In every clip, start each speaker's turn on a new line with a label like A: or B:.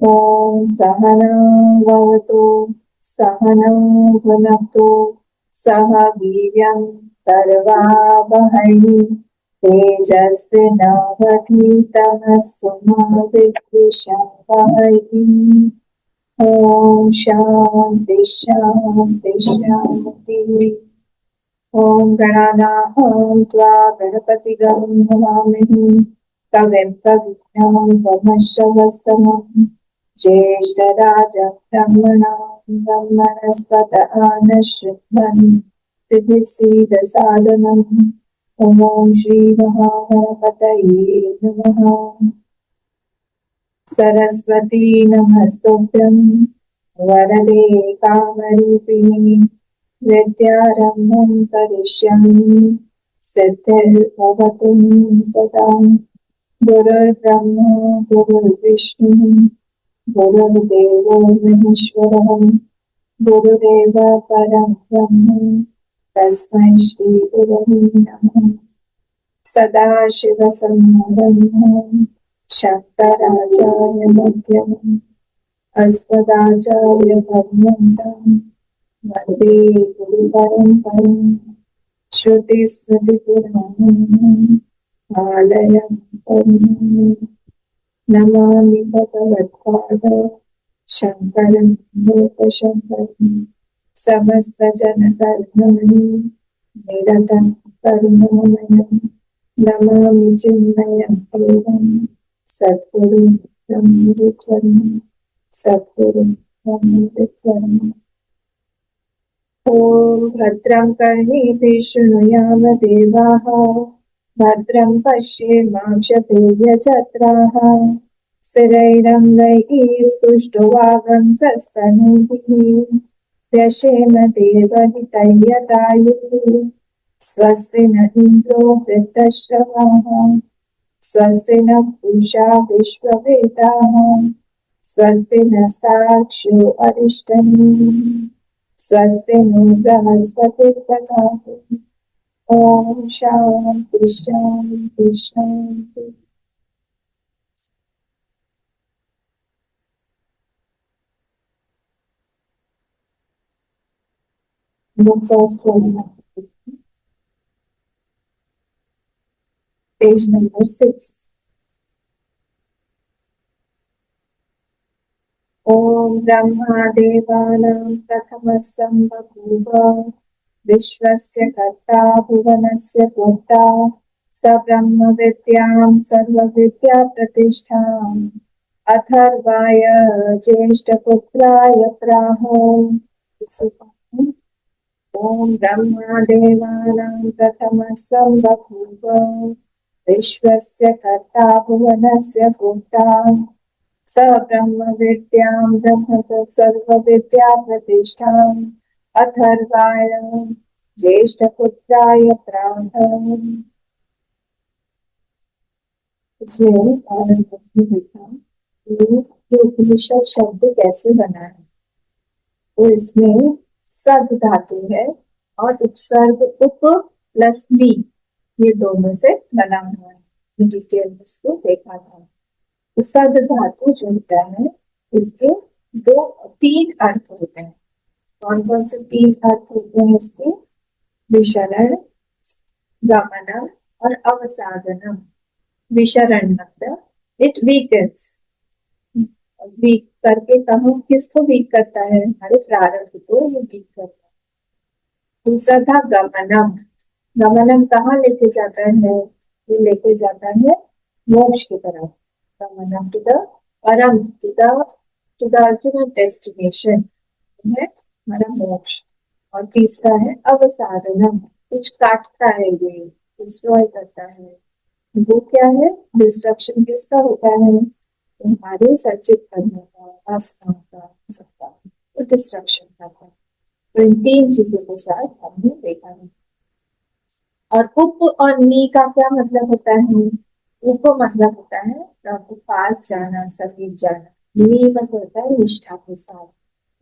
A: ॐ सहनौ भवतु सहनौ भुनक्तु सह वीर्यं करवावहै तेजस्विनावधीतमस्तु मा विद्विषावहै। ॐ शान्ति शान्ति शान्तिः। ॐ गणानां त्वा गणपतिगं नमामि कविं कवीनामुपमश्रवस्तमं ज्येष्ठराजं ब्रह्मणस्पत आनश्रुण्वन् सीदसादनम्। ॐ श्रीमहागणपतये नमः। सरस्वती नमस्तुभ्यं वरदे कामरूपिणि विद्यारम्भं करिष्यामि सिद्धिर्भवतु मे सदा। गुरुर्ब्रह्मा गुरुर्विष्णुः गुरुर्देवो महेश्वरः गुरुरेव परं ब्रह्म तस्मै श्री गुरवे नमः। सदाशिवसमारम्भां शङ्कराचार्यमध्यमम् अस्मदाचार्यपर्यन्तं वन्दे गुरुपरम्पराम्। श्रुतिस्मृतिपुराणानाम् आलयं करुणामि नमामि भगवत्पाद शङ्करं लोकशङ्करं समस्तजनकल्याणे निरतं करुणामयं नमामि चिन्मयं देवं सद्गुरुं ब्रह्मविद्वं सद्गुरुं ब्रह्मविद्वम्। ॐ भद्रं कर्णेभिः शृणुयाम देवाः भद्रं पश्येमाक्षभिर्यजत्राः स्थिरैरङ्गैः स्तुष्टुवागंसस्तनूभिः व्यशेम देवहितैर्यदायुः स्वस्ति न इन्द्रो वृद्धश्रवाः स्वस्ति नः पूषा विश्ववेदाः स्वस्ति नस्तार्क्ष्यो अरिष्टनेमिः स्वस्ति नो बृहस्पतिर्दधातु। ॐ शान्ति शान्ति शान्ति। Book first one, page number 6. ॐ ब्रह्मादेवानां प्रथमः सम्बभूव विश्वस्य कर्ता भुवनस्य भोक्ता स ब्रह्मविद्यां सर्वविद्याप्रतिष्ठाम् अथर्वाय ज्येष्ठपुत्राय प्राह। ॐ ब्रह्मादेवानां प्रथमः सम्बभूव विश्वस्य कर्ता भुवनस्य भोक्ता स ब्रह्मविद्यां सर्वविद्याप्रतिष्ठाम् अथर्वाय ज्येष्ठपुत्राय प्राह। इसमें देखा ये उपनिषद शब्द कैसे बना है। तो इसमें सद धातु है और उपसर्ग उप प्लस ली ये दोनों से बना हुआ है। डिटेल इसको देखा था। तो सद धातु जो होता है इसके तीन अर्थ होते हैं। कौन कौन से तीन अर्थ होते हैं इसके? विशरण, गमनम और अवसादनम। विशरण मतलब इट वीकन्स, वीक करके कहूँ किसको वीक करता है? हमारे प्रारब्ध को ये वीक करता है। दूसरा था गमनम। गमनम कहाँ लेके जाता है? ये लेके जाता है मोक्ष की तरफ। गमनम टू द परम, टू द अल्टीमेट डेस्टिनेशन है हमारा मोक्ष। और तीसरा है अवसादनम, कुछ काटता है, ये डिस्ट्रॉय करता है। वो क्या है? डिस्ट्रक्शन किसका होता है? हमारे सचित करने का, वासना का, सबका तो डिस्ट्रक्शन करता है। तो इन तीन चीजों के साथ हमने देखा है। और उप और नी का क्या मतलब होता है? उप मतलब होता है पास जाना, समीप जाना। नी मतलब होता है निष्ठा के साथ।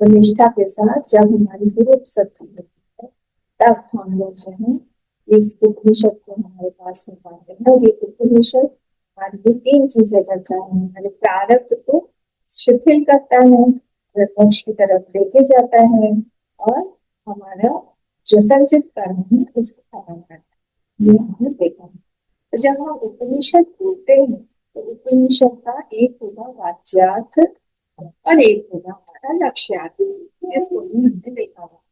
A: तो निष्ठा के साथ जब हमारी गुरु शक्ति होती है तब हम लोग जो है इस उपनिषद को हमारे पास में पाते हैं। और ये उपनिषद हमारी तीन चीजें करता है। हमारे प्रारब्ध को शिथिल करता है, वह मोक्ष की तरफ लेके जाता है और हमारा जो संचित कर्म है उसको खत्म करता है। ये हमने देखा। तो जब हम उपनिषद बोलते हैं तो उपनिषद का एक होगा वाच्यार्थ और एक होगा हमारा लक्ष्यार्थ। इसको भी हमने देखा था।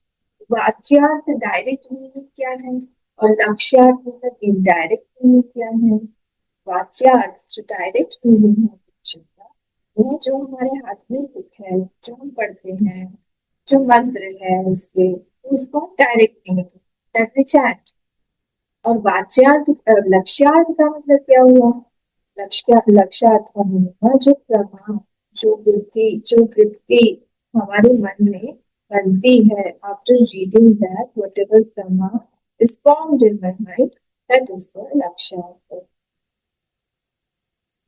A: वाच्यार्थ डायरेक्ट मीनिंग क्या है और लक्ष्यार्थ मतलब इनडायरेक्ट मीनिंग क्या है। वाच्यार्थ जो डायरेक्ट मीनिंग है उपनिषद का, वो जो हमारे हाथ में बुक है, जो हम पढ़ते हैं, जो मंत्र है उसके, उसको direct meaning that we chant. और वाच्यार्थ लक्ष्यार्थ का मतलब क्या हुआ। लक्ष्यार्थ का मतलब हुआ जो प्रमाण, जो वृत्ति हमारे मन में बनती है आफ्टर रीडिंग दैट व्हाटएवर प्रमा is formed in my mind, that is the लक्ष्यार्थ।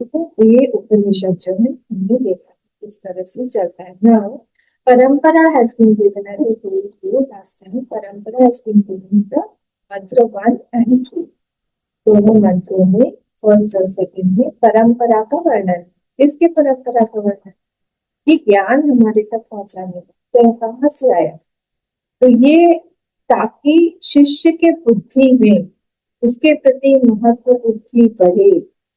A: ठीक है, तो ये उपनिषद जो है हमने देखा इस तरह से चलता है। नाउ परंपरा has been given as a told you last time, परंपरा हैज बीन गिवन द मंत्र 1 एंड 2। दोनों मंत्रों में फर्स्ट और सेकंड में परंपरा का वर्णन। किसके परंपरा का वर्णन, ये ज्ञान हमारे तक पहुंचाने का, तो कहाँ से आया। तो ये ताकि शिष्य के बुद्धि में उसके प्रति महत्व बुद्धि बढ़े,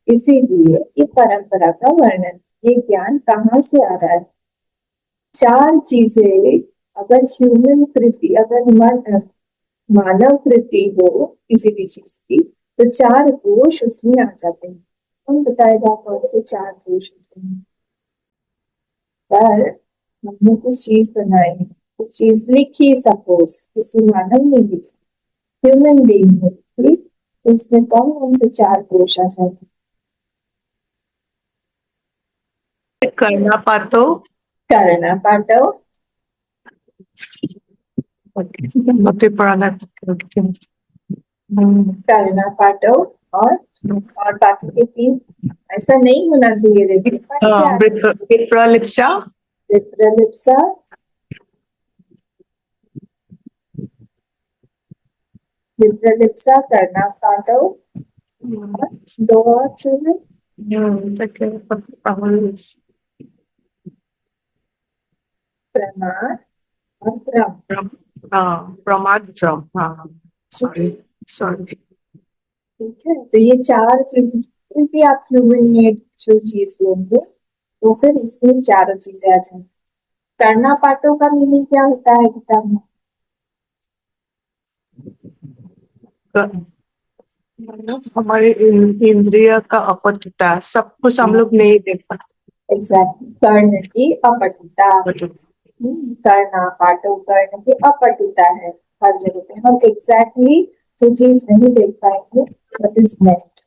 A: इसीलिए ये परंपरा का वर्णन। ये ज्ञान कहाँ से आ रहा है। चार चीजें अगर ह्यूमन कृति, अगर मानव कृति हो किसी भी चीज की, तो चार दोष उसमें आ जाते हैं। कौन बताएगा कौन से चार दोष होते हैं। पर हमने कुछ चीज बनाई, कुछ चीज लिखी, सपोज किसी मानव ने लिखी, ह्यूमन बीइंग ने लिखी, तो उसमें कौन कौन से चार दोष आ जाते
B: करना पातो
A: हैं। करना पाठव, करना पाठव और बाकी के तीन। ऐसा नहीं होना चाहिए, देखिए कट से आना चाहिए।
B: विप्रलिप्सा,
A: विप्रलिप्सा, विप्रलिप्सा, करना पाठव और दो और चीजें, प्रमाद और भ्रम।
B: प्रमाद भ्रम। हाँ, सॉरी सॉरी।
A: ठीक है, तो ये चार चीजें, कोई भी आप ह्यूमन मेड जो चीज लेंगे तो फिर उसमें चारों चीजें आ जाएंगी। करना पाठों का मीनिंग क्या होता है किताब में।
B: हमारे इंद्रिय का अपतुता, सब कुछ हम लोग नहीं देख पाते।
A: एग्जैक्टली, कर्ण की अपटुता। करना पाठों, कर्ण की अपटुता है। हर जगह पे हम एग्जैक्टली जो चीज नहीं देख पाएंगे, what is meant,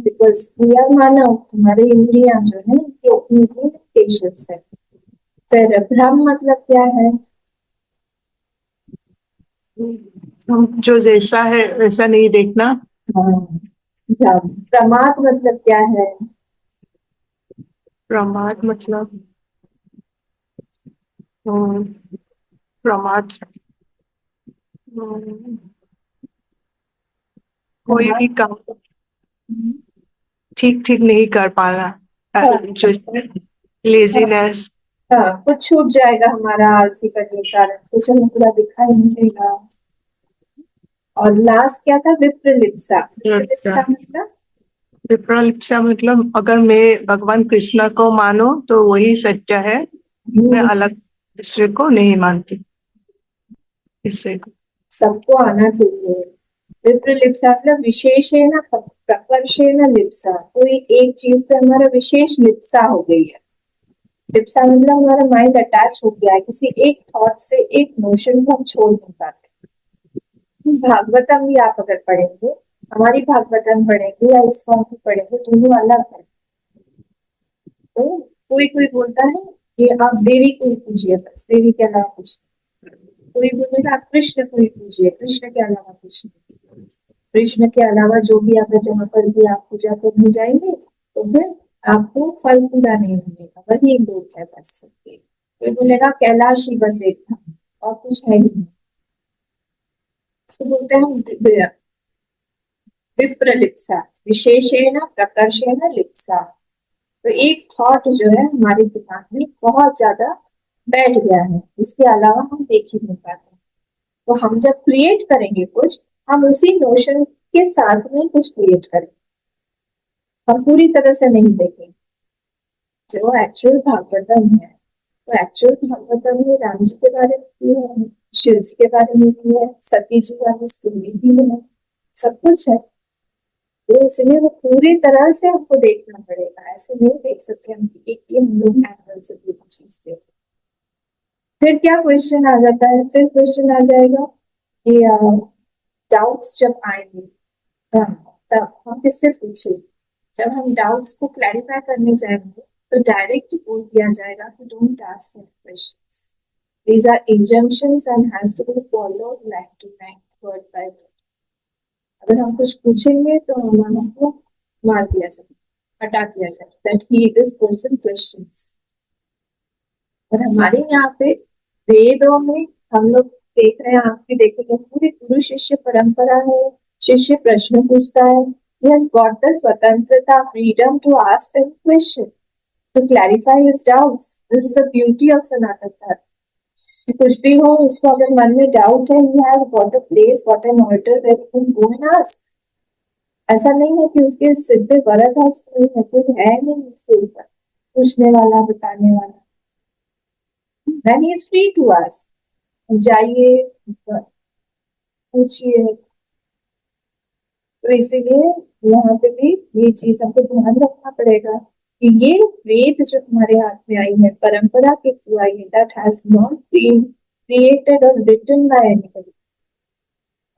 A: because we are मानव, हमारे इंद्रियां जो है ये अपनी अपनी लिमिटेशंस है। फिर भ्रम मतलब क्या है।
B: हम जो जैसा है वैसा नहीं देखना।
A: हाँ, भ्रम। प्रमाद मतलब क्या है।
B: प्रमाद मतलब प्रमाद कोई भी काम ठीक ठीक नहीं कर पाना, जैसे लेजीनेस।
A: हाँ, कुछ छूट जाएगा हमारा आलसी करने के कारण, कुछ हमें पूरा दिखाई नहीं देगा। और लास्ट क्या था, विप्रलिप्सा। विप्रलिप्सा मतलब
B: विप्रलिप्सा मतलब अगर मैं भगवान कृष्ण को मानो तो वही सच्चा है, मैं अलग दूसरे को नहीं मानती। इससे
A: सबको आना चाहिए। विप्रलिप्सा मतलब विशेषेण प्रकर्षेण लिप्सा, कोई एक चीज पे हमारा विशेष लिप्सा हो गई है। लिप्सा मतलब हमारा माइंड अटैच हो गया है किसी एक थॉट से, एक नोशन को हम छोड़ नहीं पाते। भागवतम भी आप अगर पढ़ेंगे, हमारी भागवतम पढ़ेंगे या इसको की पढ़ेंगे, दोनों अलग है। तो कोई कोई बोलता है कि आप देवी को ही पूजिए, बस देवी के अलावा कुछ नहीं। कोई बोलेगा आप कृष्ण को ही पूजिए, कृष्ण के अलावा कुछ नहीं। कृष्ण के अलावा जो भी आप जहाँ पर भी आप पूजा करने जाएंगे तो फिर आपको फल पूरा नहीं मिलेगा, वही लोग है बस। कोई बोलेगा कैलाश ही बस एक था और कुछ है ही नहीं। इसको बोलते हैं विप्रलिप्सा, विशेषेण प्रकर्षेण लिप्सा। तो एक थॉट जो है हमारे दिमाग में बहुत ज्यादा बैठ गया है, उसके अलावा हम देख ही नहीं पाते। तो हम जब क्रिएट करेंगे कुछ, हम उसी नोशन के साथ में कुछ क्रिएट करेंगे, हम पूरी तरह से नहीं देखेंगे। जो एक्चुअल भागवतम है, तो एक्चुअल भागवतम में राम जी के बारे में भी है, शिव जी के बारे में भी है, सती जी वाली स्टोरी भी है, सब कुछ है। तो इसलिए वो पूरी तरह से हमको देखना पड़ेगा, ऐसे नहीं देख सकते हम कि एक ही हम लोग एंगल से पूरी चीज देखें। फिर क्या क्वेश्चन आ जाता है, फिर क्वेश्चन आ जाएगा कि डाउट्स जब आएंगे तब हम किससे पूछे। जब हम डाउट्स को क्लैरिफाई करने जाएंगे तो डायरेक्ट बोल दिया जाएगा कि don't ask any questions, these are injunctions and has to be followed line to line, word by word. अगर हम कुछ पूछेंगे तो हमको मार दिया जाएगा, हटा दिया जाएगा, that he this person questions. और हमारे यहाँ पे वेदों में हम लोग देख रहे हैं, आप भी देखेंगे, पूरी गुरु शिष्य परंपरा है। शिष्य प्रश्न पूछता है, he has got the स्वतंत्रता, freedom to ask any question, to clarify his doubts. This is the beauty of सनातन धर्म। कुछ भी हो, उसको अगर मन में डाउट है, he has got a place, got an altar where he can go and ask. ऐसा नहीं है कि उसके सिर पे वरद हस्त नहीं है, कोई है नहीं उसके ऊपर पूछने वाला, बताने वाला। Then he is free to ask. जाइए पूछिए। तो इसीलिए यहाँ पे भी ये चीज हमको ध्यान रखना पड़ेगा कि ये वेद जो हमारे हाथ में आई है, परंपरा के थ्रू आई है, that has not been created और written by anybody,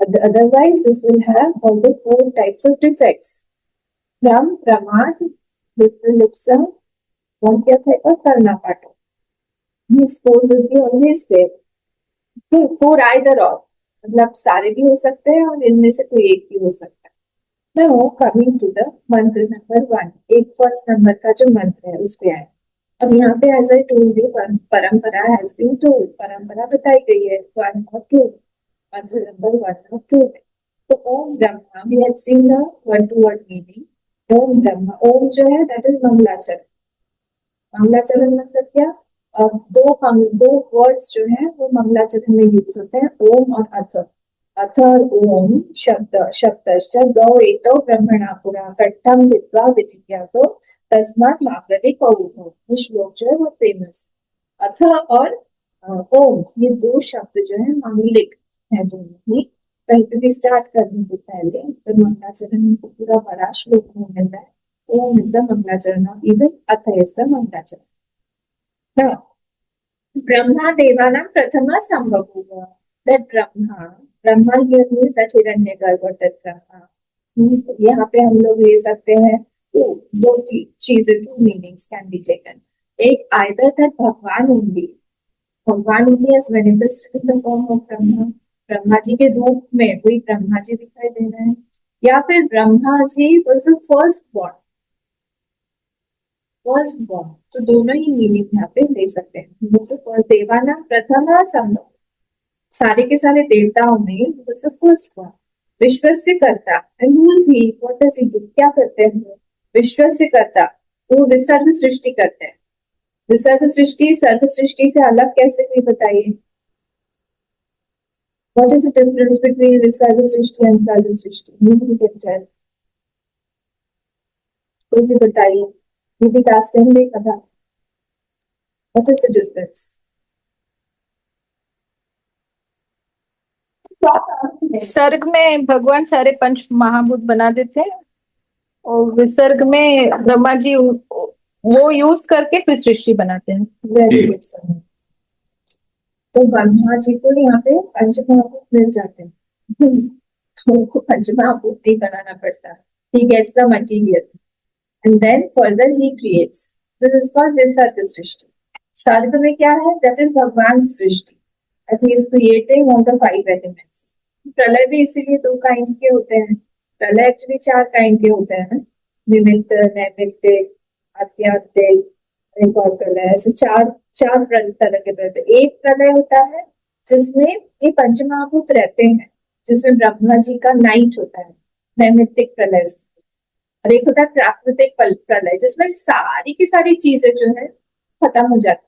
A: otherwise this will have all the four types of defects from pramad vipralipsa और क्या था करना पाठो, these four will be always there। okay, four either or, मतलब सारे भी हो सकते हैं और इनमें से कोई एक भी हो सकता है। Now coming to the मंत्र नंबर 1, एक फर्स्ट नंबर का जो मंत्र है उस पे आए। अब यहाँ पे एज आई टोल्ड यू, परंपरा हैज बीन टोल्ड, परंपरा बताई गई है 1 और 2, मंत्र नंबर 1 और 2। तो Om Brahma, we have seen the word to word meaning. Om Brahma, Om जो है दैट इज मंगलाचरण। मंगलाचरण मतलब क्या, दो वर्ड्स जो है वो मंगलाचरण में यूज होते हैं, ओम और अथ। अथ और ओम शब्दश्च गौ एतो ब्रह्मणा पुरा कट्ठम विद्वा विनिज्ञातो तस्मात् मांगलिक औषधो। ये श्लोक जो है वो फेमस। अथ और ओम, ये दो शब्द जो है मांगलिक है दोनों ही। कहीं पे भी स्टार्ट करने के पहले तो मंगलाचरण को पूरा बड़ा श्लोक में मिल रहा है, ओम इज द मंगलाचरण, इवन अथ इज द मंगलाचरण। Now, ब्रह्मा देवानां प्रथमा संभवः, that Brahma here means that हिरण्यगर्भ और that ब्रह्मा। यहाँ पे हम लोग ले सकते हैं दो चीजें, two meanings can be taken. एक either that भगवान only has manifested in the form of Brahma, Brahma ji के रूप में वही ब्रह्मा जी दिखाई दे रहे हैं, या फिर Brahma ji was the first born। तो दोनों ही मीनिंग यहाँ पे ले सकते हैं। देवाना प्रथम संभव, सारे के सारे देवताओं में फर्स्ट वन। विश्वस्य कर्ता, and who is he, what does he do, क्या करते हैं वो। विश्वस्य कर्ता, वो विसर्ग सृष्टि करते हैं। विसर्ग सृष्टि सर्ग सृष्टि से अलग कैसे हुई बताइए। What is the difference between विसर्ग सृष्टि एंड सर्ग सृष्टि, कोई भी बताइए, ये भी लास्ट टाइम देखा था। What is the difference?
C: सर्ग में भगवान सारे पंच महाभूत बना देते हैं और विसर्ग में ब्रह्मा जी वो यूज करके फिर सृष्टि बनाते हैं।
A: Very good sir. तो ब्रह्मा जी को यहाँ पे पंच महाभूत मिल जाते हैं, उनको पंच महाभूत नहीं बनाना पड़ता। He gets the material and then further he creates. This is called विसर्ग सृष्टि। सर्ग में क्या है, that is भगवान सृष्टि, and he is creating all the 5 elements। प्रलय भी इसीलिए 2 काइंड्स के होते हैं, प्रलय एक्चुअली 4 काइंड के होते हैं, निमित्त, नैमित्तिक, आध्यात्मिक, एक और प्रलय, ऐसे चार तरह के प्रलय। एक प्रलय होता है जिसमें ये पंचमहाभूत रहते हैं, जिसमें ब्रह्मा जी का नाइट होता है, नैमित्तिक प्रलय। और एक होता है प्राकृतिक प्रलय, जिसमें सारी की सारी चीजें जो है खत्म हो जाती,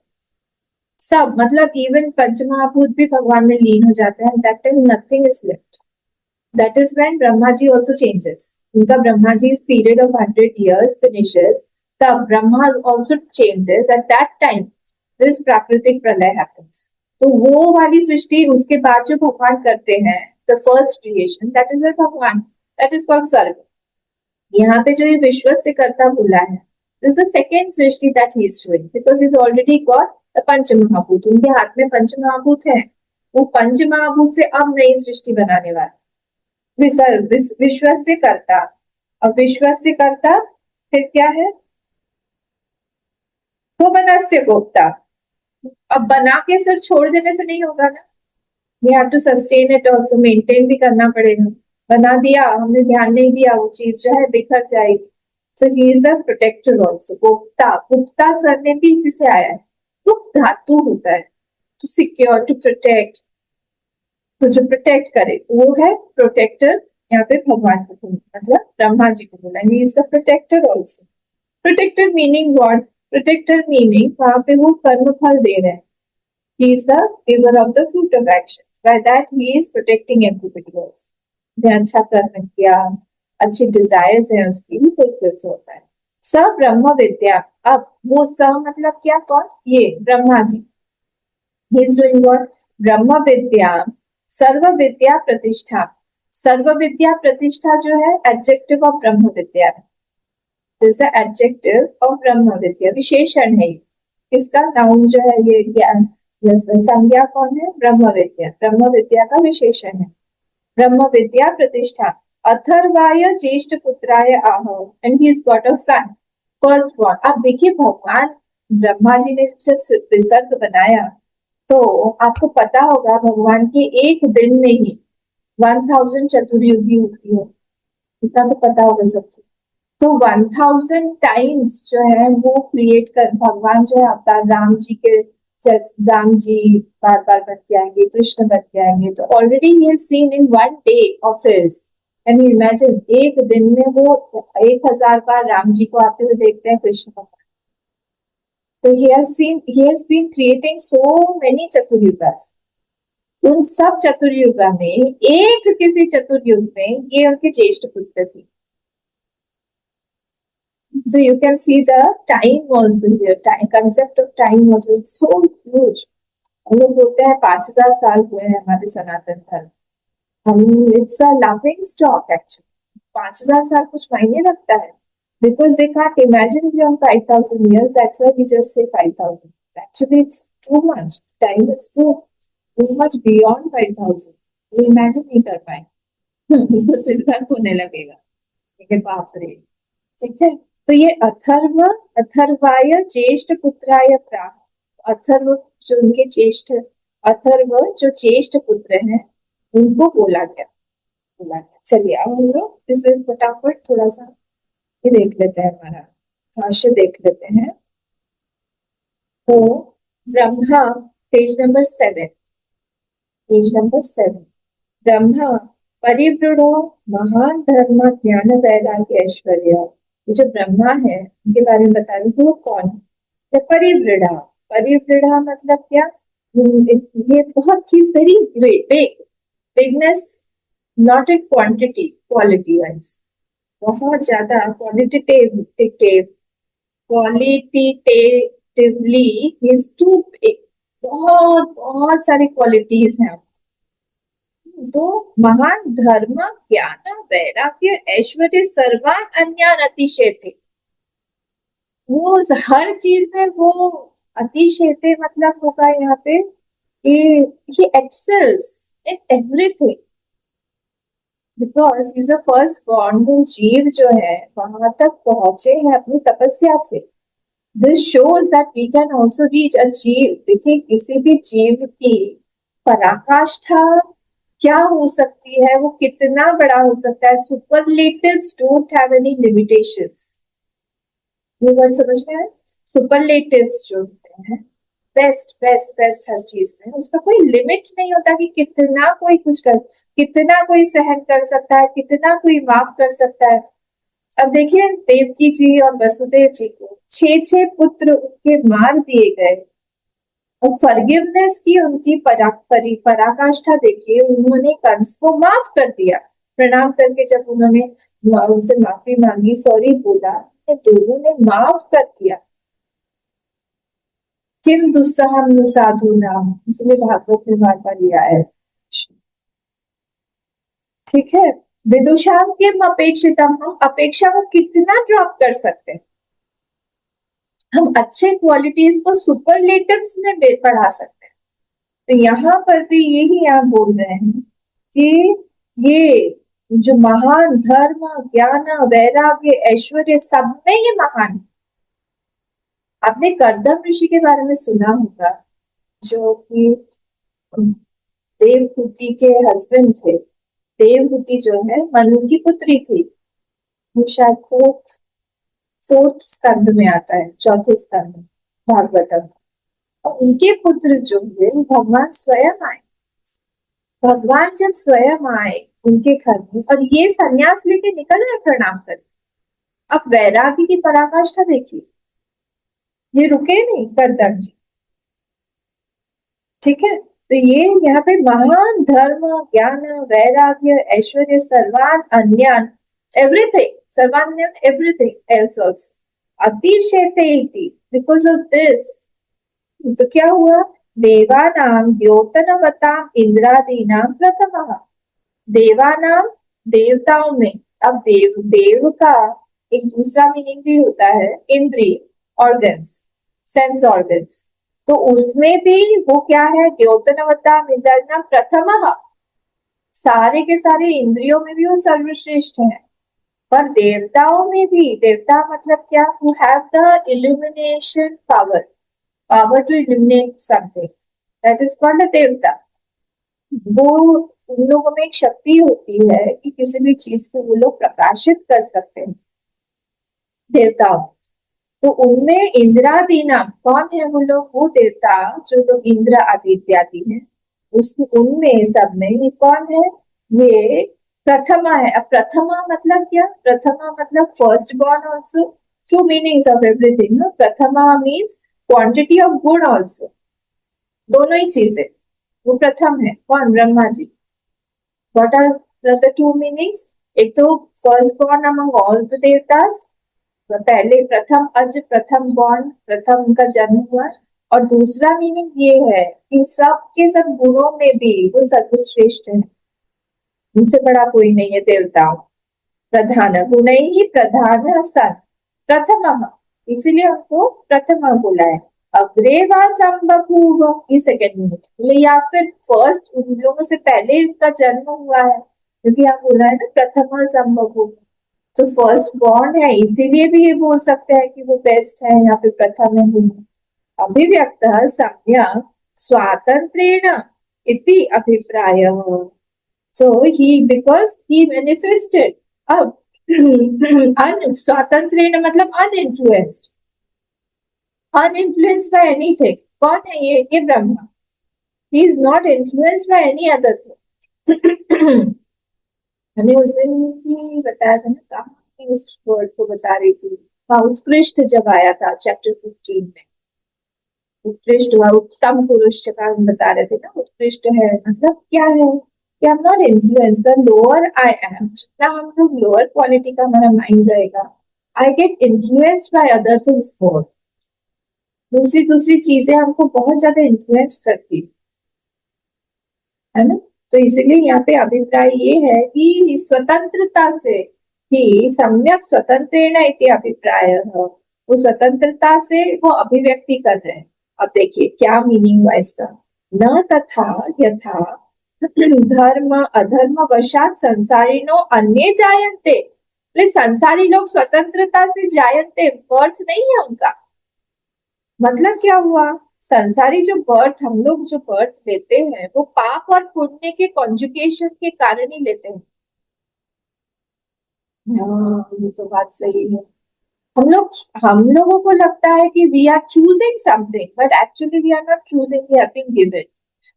A: सब, मतलब इवन पंचमहाभूत भी भगवान में लीन हो जाते हैं. That time nothing is left. That is when Brahma ji also changes. उनका Brahma ji period of 100 years finishes, तब Brahma also changes. At that time this प्राकृतिक प्रलय हैपेंस. तो वो वाली सृष्टि उसके बाद जो भगवान करते हैं, the first creation, that is where भगवान, दैट इज कॉल्ड सर्ग. यहाँ पे जो ये विश्व से करता बोला है, दिस द सेकेंड सृष्टि that he is doing, because is already got the पंच महाभूत. उनके हाथ में पंच महाभूत है. वो पंच महाभूत से अब नई सृष्टि बनाने वाला. विश्व से करता, अब विश्व से करता फिर क्या है, वो बनस्य गोप्ता. अब बना के सिर्फ छोड़ देने से नहीं होगा ना, we have to sustain it also, maintain भी करना पड़ेगा. बना दिया, हमने ध्यान नहीं दिया, वो चीज जो है बिखर जाएगी. तो he is a protector also. Gupta, Gupta surname भी इसी से आया है. गुप्त धातु होता है टू सिक्योर, टू प्रोटेक्ट. तो जो प्रोटेक्ट करे वो है प्रोटेक्टर. यहाँ पे भगवान को बोला, मतलब ब्रह्मा जी को बोला, he is the protector also. Protector meaning what? Protector meaning वहां पे वो कर्म फल दे रहे हैं. He is the giver of the fruit of action. By that he is protecting everybody also. ने अच्छा कर्म किया, अच्छी डिजायर्स है उसकी, भी फुलफिल होता है. स ब्रह्म विद्या. अब वो स मतलब क्या, कौन? ये Brahma ji. He is doing what? ब्रह्म विद्या सर्व विद्या प्रतिष्ठा. सर्व विद्या प्रतिष्ठा जो है एडजेक्टिव ऑफ ब्रह्म विद्या है. दिस द एडजेक्टिव ऑफ ब्रह्म विद्या, विशेषण है. इसका नाउन जो है ये ज्ञान, संज्ञा कौन है? ब्रह्म विद्या. ब्रह्म विद्या का विशेषण है. ब्रह्म विद्या प्रतिष्ठा. अथर्वाय ज्येष्ठ पुत्राय आह, and he is got a son, first born. अब देखिए भगवान ब्रह्मा जी ने जब विसर्ग बनाया, तो आपको पता होगा भगवान के एक दिन में ही 1000 चतुर्युगी होती है. इतना तो पता होगा सबको. तो 1000 टाइम्स जो है वो क्रिएट कर भगवान जो है अवतार राम जी के, राम जी बार बार बन के आएंगे, कृष्ण बन के आएंगे. तो already he is seen in one day of his. Can you imagine, एक दिन में वो 1000 बार राम जी को आते हुए देखते हैं, कृष्ण को. तो he has been creating so many Chaturyugas. उन सब चतुर्युगा में एक किसी चतुर्युग में ये उनके ज्येष्ठ पुत्र थे. So you can see the time also here, concept of time also, it's so huge. हम लोग बोलते हैं 5000 साल हुए हैं हमारे सनातन धर्म. हम, it's a laughing stock actually. 5000 साल कुछ मायने रखता है, because they can't imagine beyond 5000 years. That's why we just say 5000. Actually, it's too much. Time is too much beyond 5000. We imagine नहीं कर पाए. तो सिर दर्द होने लगेगा. ठीक है, बाप रे. ठीक है, तो ये अथर्व, अथर्वाय ज्येष्ठ पुत्राय प्राह. अथर्व जो उनके ज्येष्ठ, अथर्व जो ज्येष्ठ पुत्र हैं, उनको बोला गया. चलिए अब हम लोग इसमें फटाफट थोड़ा सा ये देख लेते हैं, हमारा भाष्य देख लेते हैं. तो ब्रह्मा, पेज नंबर 7, ब्रह्मा परिवृढ़ो महान धर्म ज्ञान वैराग्य ऐश्वर्य. ये जो ब्रह्मा है उनके बारे में बता रही हूँ, वो कौन है? परिवृढ़ा. परिवृढ़ा मतलब क्या? ये बहुत ही very big. Bigness not in quantity, quality wise बहुत ज्यादा. Qualitatively is too big. बहुत बहुत सारी क्वालिटीज हैं. तो महान धर्म ज्ञान वैराग्य ऐश्वर्य सर्वान अन्यान अतिशयते. वो हर चीज में वो अतिशयते मतलब होगा यहाँ पे he excels in everything. Because is a first born. वो जीव जो है वहां तक पहुंचे हैं अपनी तपस्या से. This shows that we can also reach a जीव. देखिए किसी भी जीव की पराकाष्ठा क्या हो सकती है, वो कितना बड़ा हो सकता है. Superlatives don't have any limitations. ये वर्ड समझ में आए? सुपरलेटिव्स जो होते हैं, बेस्ट बेस्ट बेस्ट हर चीज में, उसका कोई लिमिट नहीं होता कि कितना कोई कुछ कर, कितना कोई सहन कर सकता है, कितना कोई माफ कर सकता है. अब देखिए देवकी जी और वसुदेव जी को 6 पुत्र उनके मार दिए गए और फॉरगिवनेस की उनकी पराकाष्ठा देखिए, उन्होंने कंस को माफ कर दिया। प्रणाम करके जब उन्होंने उनसे माफी मांगी, सॉरी बोला, तो दोनों ने माफ कर दिया। किम दुस्सहम नु साधु नाम, इसलिए भागवत में बार बार लिया है। ठीक है, विदुषाम किम अपेक्षितम, हम अपेक्षा को कितना ड्रॉप कर सकते हैं। हम अच्छे क्वालिटीज को सुपरलेटिव्स में बढ़ा सकते हैं। तो यहाँ पर भी यही यहाँ बोल रहे हैं कि ये जो महान धर्म, ज्ञान, वैराग्य, ऐश्वर्य, सब में ये महान है। आपने कर्दम ऋषि के बारे में सुना होगा, जो कि देवहूति के हस्बैंड थे। देवहूति जो है मनु की पुत्री थी, वो शायद फोर्थ स्कंद में आता है, चौथे स्कंद में भागवतम। और उनके पुत्र जो हुए वो भगवान स्वयं आए। भगवान जब स्वयं आए उनके घर में और ये सन्यास लेके निकल गए प्रणाम कर। अब वैराग्य की पराकाष्ठा देखिए, ये रुके नहीं कर्दम जी। ठीक है, तो ये यहाँ पे महान धर्म, ज्ञान, वैराग्य, ऐश्वर्य, सर्वान अन्यान, एवरीथिंग, सर्वान्यन एवरीथिंग एल्स आल्सो अतिशयते इति, बिकॉज ऑफ दिस। तो क्या हुआ, देवानाम द्योतनवताम इंद्रादीनाम प्रथमः। देवानाम, देवताओं में। अब देव का एक दूसरा मीनिंग भी होता है इंद्रिय, ऑर्गन्स, सेंस ऑर्गन्स। तो उसमें भी वो क्या है, द्योतनवताम इंद्रादीनाम प्रथमः, सारे के सारे इंद्रियों में भी वो सर्वश्रेष्ठ है। पर देवताओं में भी, देवता मतलब क्या, who have the illumination power to illuminate something, that is called a देवता। वो उन लोगों में एक शक्ति होती है कि किसी भी चीज को वो लोग प्रकाशित कर सकते हैं, देवताओं। तो उनमें इंद्रादि नाम, कौन है वो लोग, वो देवता जो लोग इंद्र आदि इत्यादि हैं, उनमें सब में ये कौन है, ये प्रथमा है। अब प्रथमा मतलब क्या, प्रथमा मतलब first born also, two meanings of everything. प्रथमा means quantity of good also, दोनों ही चीजें, वो प्रथम है। कौन, Brahma ji. What are the two meanings, एक तो first born among all the देवतास, पहले प्रथम अज, प्रथम बॉर्न, प्रथम उनका जन्म हुआ। और दूसरा मीनिंग ये है कि सब के सब गुणों में भी वो सर्वश्रेष्ठ है, उनसे बड़ा कोई नहीं है देवताओं। प्रधान गुण ही प्रधान सन प्रथम, इसीलिए हमको प्रथम बोला है। अग्रे वा संबभूव, ये सेकेंड मीनिंग, या फिर फर्स्ट उन लोगों से पहले उनका जन्म हुआ है, क्योंकि यहाँ बोला है ना प्रथम संबभूव, तो फर्स्ट बॉर्न है, इसीलिए भी ये बोल सकते हैं कि वो बेस्ट है या फिर प्रथम है। अभिव्यक्त सम्यक स्वातंत्रेण इति अभिप्रायः, so he, because he manifested। अब स्वातंत्रेण मतलब अनइन्फ्लुएंस्ड, अनइन्फ्लुएंस्ड बाय एनीथिंग। कौन है ये Brahma, he is not influenced by any other thing। मैंने उस दिन भी बताया था ना, कहाँ इस वर्ड को बता रही थी, उत्कृष्ट जब आया था चैप्टर 15 में, उत्कृष्ट व उत्तम पुरुष का हम बता रहे थे ना। उत्कृष्ट है मतलब क्या है कि I am not influence, the lower I am, जितना हम लोग लोअर क्वालिटी का हमारा माइंड रहेगा, I get influenced by other things more. दूसरी चीजें हमको बहुत ज्यादा इन्फ्लुएंस करती है ना। तो इसीलिए यहाँ पे अभिप्राय ये है कि स्वतंत्रता से ही, सम्यक स्वतंत्रेण इति अभिप्राय, वो स्वतंत्रता से वो अभिव्यक्ति कर रहे हैं। अब देखिए क्या मीनिंग हुआ इसका, न तथा यथा धर्म अधर्म वशात संसारिणो अन्य जायन्ते, संसारी लोग स्वतंत्रता से जायन्ते, बर्थ नहीं है उनका। मतलब क्या हुआ, संसारी जो बर्थ, हम लोग जो बर्थ लेते हैं वो पाप और पुण्य के कॉन्जुगेशन के कारण ही लेते हैं। ये तो बात सही है। हम लोगों को लगता है कि we are choosing something, but actually we are not choosing, we have been given.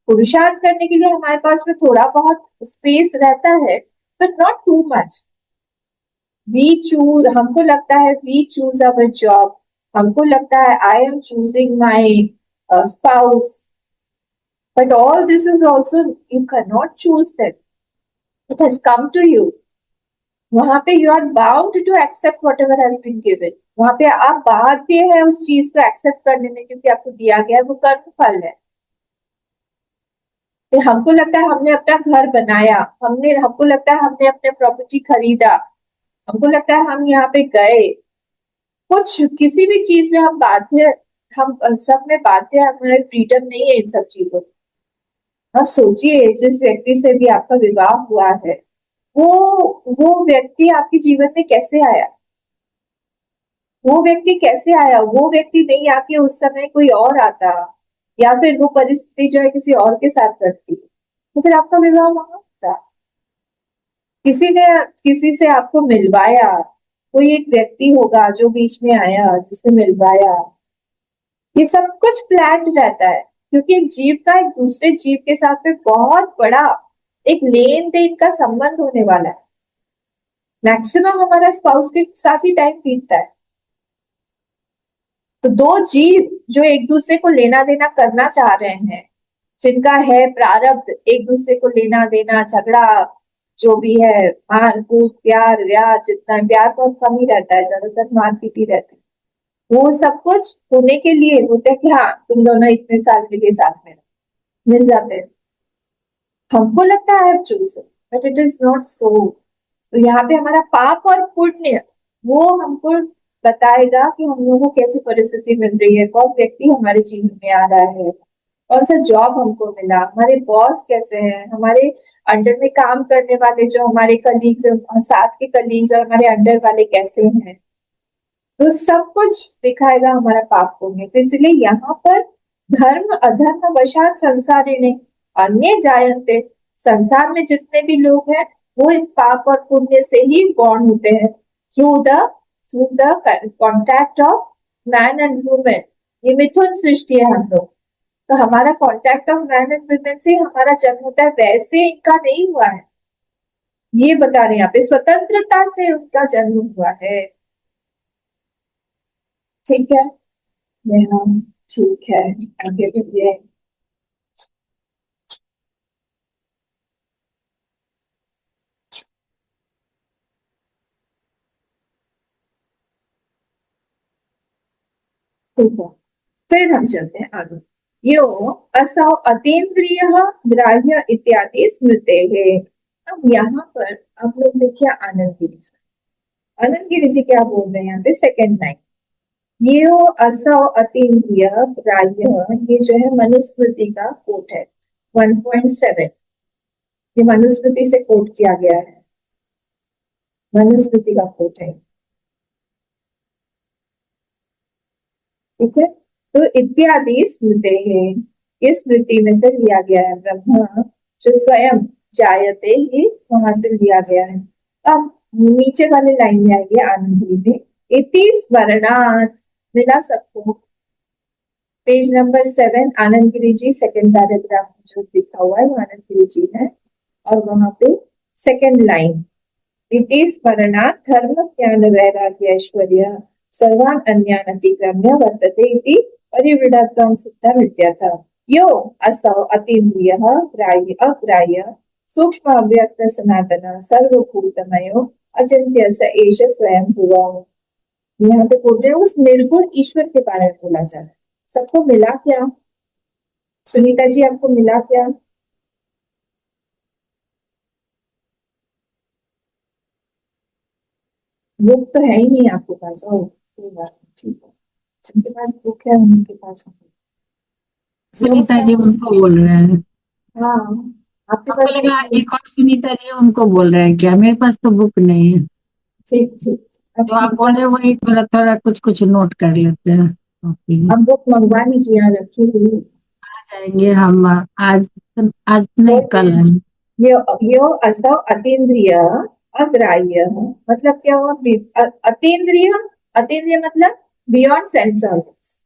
A: पुरुषार्थ करने के लिए हमारे पास में थोड़ा बहुत स्पेस रहता है, but not too much. We choose, हमको लगता है वी चूज अवर जॉब, हमको लगता है I am choosing my spouse, but all this is also you can not choose that, it has come to you. वहां पे you are bound to accept whatever has been given, वहां पे आप बाध्य हैं उस चीज को एक्सेप्ट करने में, क्योंकि आपको दिया गया है, वो कर्म फल है। तो हमको लगता है हमने अपना घर बनाया, हमको लगता है हमने अपने प्रॉपर्टी खरीदा, हमको लगता है हम यहाँ पे गए, कुछ किसी भी चीज में हम बाध्य, हम सब में बाध्य, हमारे फ्रीडम नहीं है इन सब चीजों। आप सोचिए जिस व्यक्ति से भी आपका विवाह हुआ है, वो व्यक्ति आपके जीवन में कैसे आया, वो व्यक्ति कैसे आया, वो व्यक्ति नहीं आके उस समय कोई और आता, या फिर वो परिस्थिति जो है किसी और के साथ करती, तो फिर आपका विवाह वहां होता। किसी ने किसी से आपको मिलवाया, कोई एक व्यक्ति होगा जो बीच में आया जिसने मिलवाया, ये सब कुछ प्लान्ड रहता है, क्योंकि एक जीव का एक दूसरे जीव के साथ में बहुत बड़ा एक लेन देन का संबंध होने वाला है। मैक्सिमम हमारा स्पाउस के साथ ही टाइम बीतता है। तो दो जीव जो एक दूसरे को लेना देना करना चाह रहे हैं, जिनका है प्रारब्ध एक दूसरे को लेना देना, झगड़ा जो भी है, मार कूट प्यार व्यार, जितना प्यार बहुत कम ही रहता है, ज्यादातर मार पीट ही रहते हैं, वो सब कुछ होने के लिए होता है कि हाँ तुम दोनों इतने साल के लिए साथ में मिल जाते हैं। हमको लगता है choose, but it is not so. तो यहाँ पे हमारा पाप और पुण्य वो हमको बताएगा कि हम लोगों को कैसी परिस्थिति मिल रही है, कौन व्यक्ति हमारे जीवन में आ रहा है, कौन सा जॉब हमको मिला, हमारे बॉस कैसे हैं, हमारे अंडर में काम करने वाले जो हमारे कलीग्स, साथ के कलीग्स और हमारे अंडर वाले कैसे हैं, तो सब कुछ दिखाएगा हमारा पाप पुण्य। तो इसलिए यहाँ पर धर्म अधर्म वशात संसारिणे अन्य जायन्ते, संसार में जितने भी लोग हैं वो इस पाप और पुण्य से ही बॉर्न होते हैं, through the contact of man and women. ये मिथुन सृष्टि है हम लोग, तो हमारा contact of man and women से हमारा जन्म होता है, वैसे इनका नहीं हुआ है, ये बता रहे हैं यहाँ पे, स्वतंत्रता से उनका जन्म हुआ है। ठीक है, यहाँ ठीक है, आगे बढ़िए। ठीक है, फिर हम चलते हैं आगे। यो असौ अतीन्द्रिय ग्राह्य इत्यादि स्मृते है। अब यहाँ पर आप लोग देखिए आनंद गिरी जी, आनंद गिरी जी क्या बोल रहे हैं यहाँ पे, सेकेंड लाइन, यो असौ अतीन्द्रिय ग्राह्य, ये जो है मनुस्मृति का कोट है 1.7, ये मनुस्मृति से कोट किया गया है, मनुस्मृति का कोट है। ठीक है, तो इत्यादि स्मृति है, ये स्मृति में से लिया गया है, ब्रह्मा जो स्वयं जायते ही वहां से लिया गया है। अब नीचे वाले लाइन में आइए आनंद में, इति स्मरणात्, मिला सबको, page number 7 Anand Giri ji, second paragraph में जो लिखा हुआ है वो आनंद गिरी जी है, और वहां पे सेकेंड लाइन, इति स्मरणात् धर्म ज्ञान वैराग्य ऐश्वर्य सर्वान् अन्यान् अतिक्रम्य वर्तते इति परिवृढत्वं सिद्धम् इत्यर्थः। यो असौ अतीन्द्रियः ग्राह्य अग्राह्य सूक्ष्म अव्यक्त सनातन सर्वभूतमयो अचिन्त्य स एष स्वयंभुवः। यहाँ पे बोल रहे हैं उस निर्गुण ईश्वर के बारे में बोला जा रहा है। सबको मिला क्या? सुनीता जी आपको मिला क्या? बुक तो है ही नहीं आपके पास, ओ कोई बात नहीं, ठीक है, जिनके पास बुक है उनके पास
D: सुनीता जी उनको बोल रहे हैं।
A: हाँ आपके
D: हमको
A: पास
D: लगा
A: बुक नहीं।
D: एक और सुनीता जी उनको बोल रहे हैं क्या, मेरे पास तो बुक नहीं है।
A: ठीक ठीक,
D: तो आप बोल रहे हैं वही थोड़ा थोड़ा कुछ कुछ नोट कर लेते हैं कॉपी में।
A: अब बुक मंगवा लीजिए, यहाँ रखी हुई है।
D: आ जाएंगे हम, आज आज नहीं कल आएंगे।
A: यो असौ अतीन्द्रिय अग्राह्य, मतलब क्या हुआ? अतीन्द्रिय, अतीन्द्रिय मतलब beyond sense organs,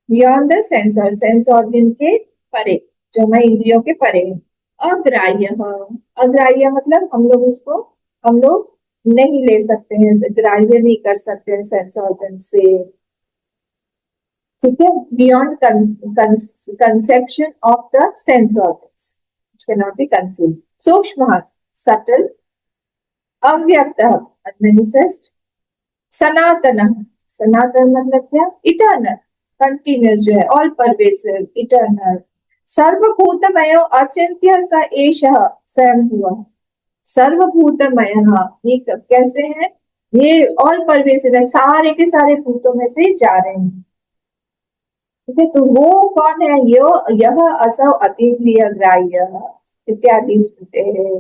A: beyond the sense organ के परे, जो हमारे इंद्रियों के परे है। अग्राह्य, अग्राह्य मतलब हम लोग नहीं ले सकते हैं, ग्राह्य नहीं कर सकते हैं सेंस ऑर्गन से, ठीक है, beyond conception of the sense organs can not be conceived. सूक्ष्म, सटल, अव्यक्त, मैनिफेस्ट, सनातन, सनातन मतलब क्या, इटर्नल, कंटिन्यूस जो है, ऑल परवेसिव, इटर्नल। सर्वभूतमयो अचिंत्य स एषः स्वयं हुआ, सर्वभूतमय, ये कैसे है, ये ऑल परवेसिव है, सारे के सारे भूतों में से जा रहे हैं, ठीक है। तो वो कौन है, यह असौ अतीन्द्रिय ग्राह्य इत्यादि स्मृते है,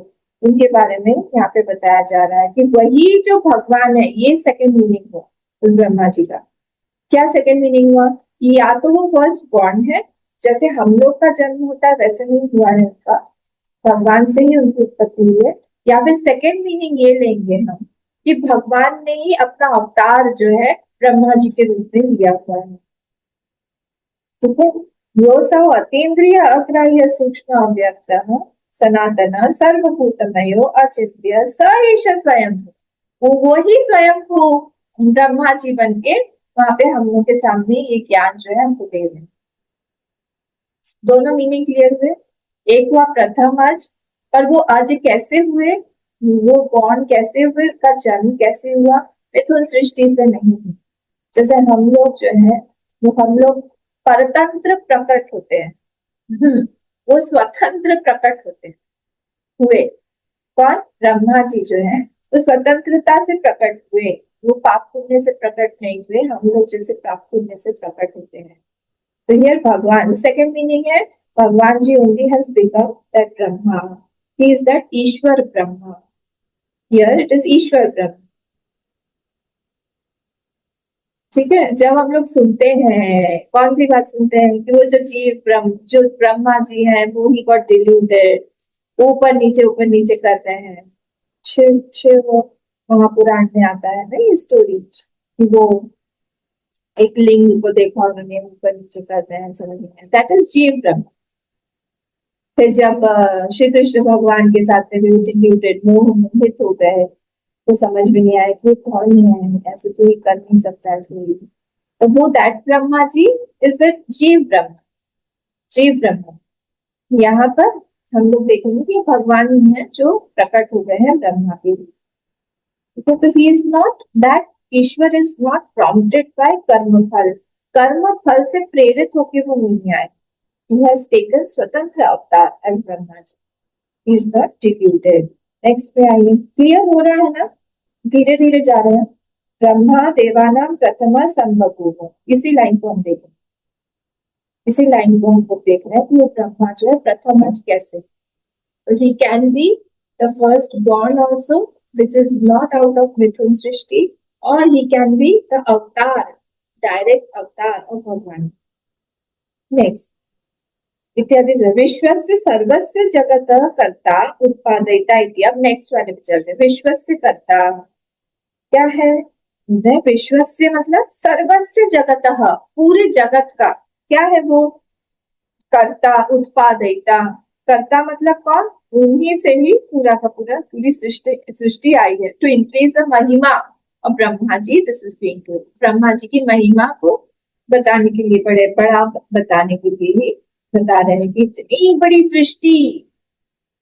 A: उनके बारे में यहाँ पे बताया जा रहा है कि वही जो भगवान है, ये सेकंड मीनिंग हुआ उस ब्रह्मा जी का। क्या सेकंड मीनिंग हुआ कि या तो वो फर्स्ट बॉर्न है, जैसे हम लोग का जन्म होता है वैसे नहीं हुआ है उनका, भगवान से ही उनकी उत्पत्ति हुई है। या फिर सेकंड मीनिंग ये लेंगे हम कि भगवान ने ही अपना अवतार जो है ब्रह्मा जी के रूप में लिया हुआ है, ठीक है। योऽसौ अतीन्द्रिय अग्राह्य सूक्ष्म अव्यक्त सनातन सर्वभूतमयो अचिंत्य स एष स्वयं, वो ही स्वयं को ब्रह्मा जी बन के वहां पे हम लोग के सामने ये ज्ञान जो है हमको दे रहे हैं। दोनों मीनिंग क्लियर हुए। एक हुआ प्रथम अज, पर वो अज कैसे हुए, वो बॉर्न कैसे हुए, का जन्म कैसे हुआ, मिथुन सृष्टि से नहीं हुआ। जैसे हम लोग जो है वो हम लोग परतंत्र प्रकट होते हैं, वो स्वतंत्र प्रकट होते हैं, हुए कौन, ब्रह्मा जी जो है वो स्वतंत्रता से प्रकट हुए, वो पाप पुण्य से प्रकट नहीं हुए, हम लोग जैसे पाप पुण्य से प्रकट होते हैं। तो हियर भगवान, सेकंड मीनिंग है भगवान जी only has become that Brahma, he is that Ishwar Brahma, here it is ईश्वर ब्रह्म, ठीक है। जब हम लोग सुनते हैं, कौन सी बात सुनते हैं कि वो जो जीव ब्रह्म, जो ब्रह्मा जी हैं वो ही गॉट डिल्यूटेड, ऊपर नीचे कर रहे हैं। शिव शिव महापुराण में आता है ना ये स्टोरी कि वो एक लिंग को देखा उन्होंने ऊपर नीचे करते हैं, समझ में, दैट इज जीव ब्रह्म। फिर जब श्री कृष्ण भगवान के साथ में भी डिल्यूटेड, मोहित हो गए, तो समझ में नहीं आया कि कौन है, ऐसे तो ही कर नहीं सकता है कोई, तो वो that Brahma ji is the जीव ब्रह्म, जीव ब्रह्म। यहाँ पर हम लोग देखेंगे कि भगवान ही है जो प्रकट हो गए हैं ब्रह्मा के रूप, ठीक है। तो ही इज नॉट दैट, ईश्वर इज नॉट प्रॉम्प्टेड बाय कर्म फल, कर्म फल से प्रेरित होकर वो नहीं आए, he has taken स्वतंत्र अवतार as Brahma ji, he is not deluded। Next पे आइए, क्लियर हो रहा है ना, धीरे धीरे जा रहे हैं। ब्रह्मा देवानाम प्रथमा संभव, इसी लाइन को हम देखें, इसी लाइन को हम लोग देख रहे हैं कि ये ब्रह्मा जो है प्रथम अज कैसे, तो he can be the first born also which is not out of Mithun Srishti, or he can be the अवतार, डायरेक्ट अवतार of भगवान। नेक्स्ट इत्यादि, विश्वस्य सर्वस्य जगत कर्ता उत्पादयिता इति। अब नेक्स्ट वाले पे चलते हैं, विश्वस्य कर्ता क्या है, विश्वस्य मतलब सर्वस्य जगत, पूरे जगत का क्या है वो, कर्ता उत्पादयिता, कर्ता मतलब कौन, उन्हीं से ही पूरा का पूरा पूरी सृष्टि आई है। टू इंक्रीज द महिमा और Brahma ji, this is being to, Brahma ji की महिमा को बताने के लिए, बड़ा बताने के लिए ही बता रहे हैं कि इतनी बड़ी सृष्टि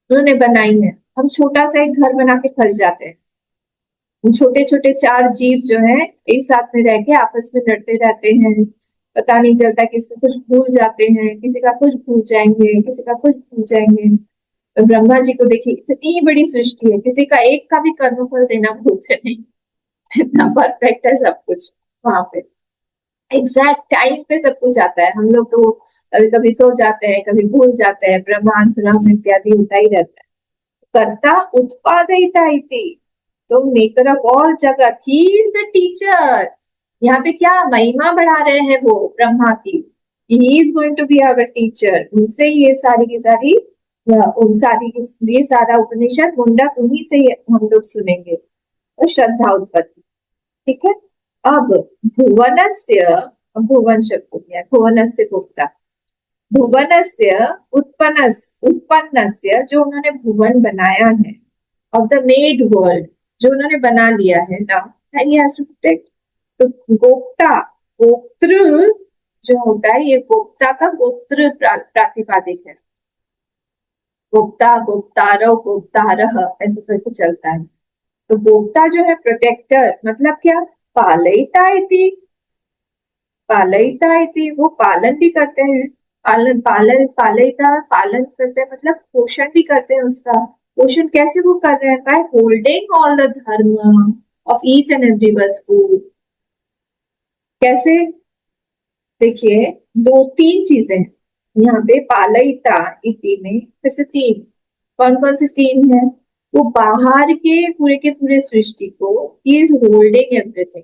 A: उन्होंने बनाई है, हम छोटा सा एक घर बना के फंस जाते हैं। छोटे छोटे चार जीव जो हैं एक साथ में रह के आपस में लड़ते रहते हैं, पता नहीं चलता, किसी कुछ भूल जाते हैं, किसी का कुछ भूल जाएंगे, किसी का कुछ भूल जाएंगे। तो ब्रह्मा जी को देखिए, इतनी बड़ी सृष्टि है, किसी का एक का भी कर्मफल देना भूलते नहीं, इतना परफेक्ट है सब कुछ वहां पे, एग्जैक्ट टाइम पे सब कुछ आता है। हम लोग तो कभी कभी सो जाते हैं, कभी भूल जाते हैं, ब्रह्मांड ब्रह्म इत्यादि होता ही रहता है। कर्ता उत्पादयिता इति, तो मेकर ऑफ ऑल जगत, ही इज द टीचर। यहाँ पे क्या महिमा बढ़ा रहे हैं वो ब्रह्मा की, he is going to be our teacher, उनसे ये सारी की सारी ये सारा उपनिषद मुंडक उन्हीं से हम लोग सुनेंगे, तो श्रद्धा उत्पत्ति, ठीक है। अब भुवनस्य, भुवन शब्द है, भुवनस्य गुप्ता, भुवनस्य उत्पन्नस्य, जो उन्होंने भुवन बनाया है, ऑफ द मेड वर्ल्ड, जो उन्होंने बना लिया है ना, ही हैज टू प्रोटेक्ट। तो गोप्ता, गोत्र जो होता है, ये गोप्ता का गोत्र प्रातिपादिक है। गोप्ता, गोप्तारव, गोप्तारह ऐसे करके चलता है। तो गोप्ता जो है प्रोटेक्टर, मतलब क्या, पालयिता इति, पालयिता इति, वो पालन भी करते हैं। पालन, पालन, पालयिता पालन करते हैं मतलब पोषण भी करते हैं उसका। पोषण कैसे वो कर रहे हैं? बाय होल्डिंग ऑल द धर्म ऑफ ईच एंड एवरी वस्तु। कैसे? देखिए, दो तीन चीजें हैं यहाँ पे पालयिता इति में, फिर से तीन। कौन कौन से तीन है? वो बाहर के पूरे सृष्टि को, he is holding everything,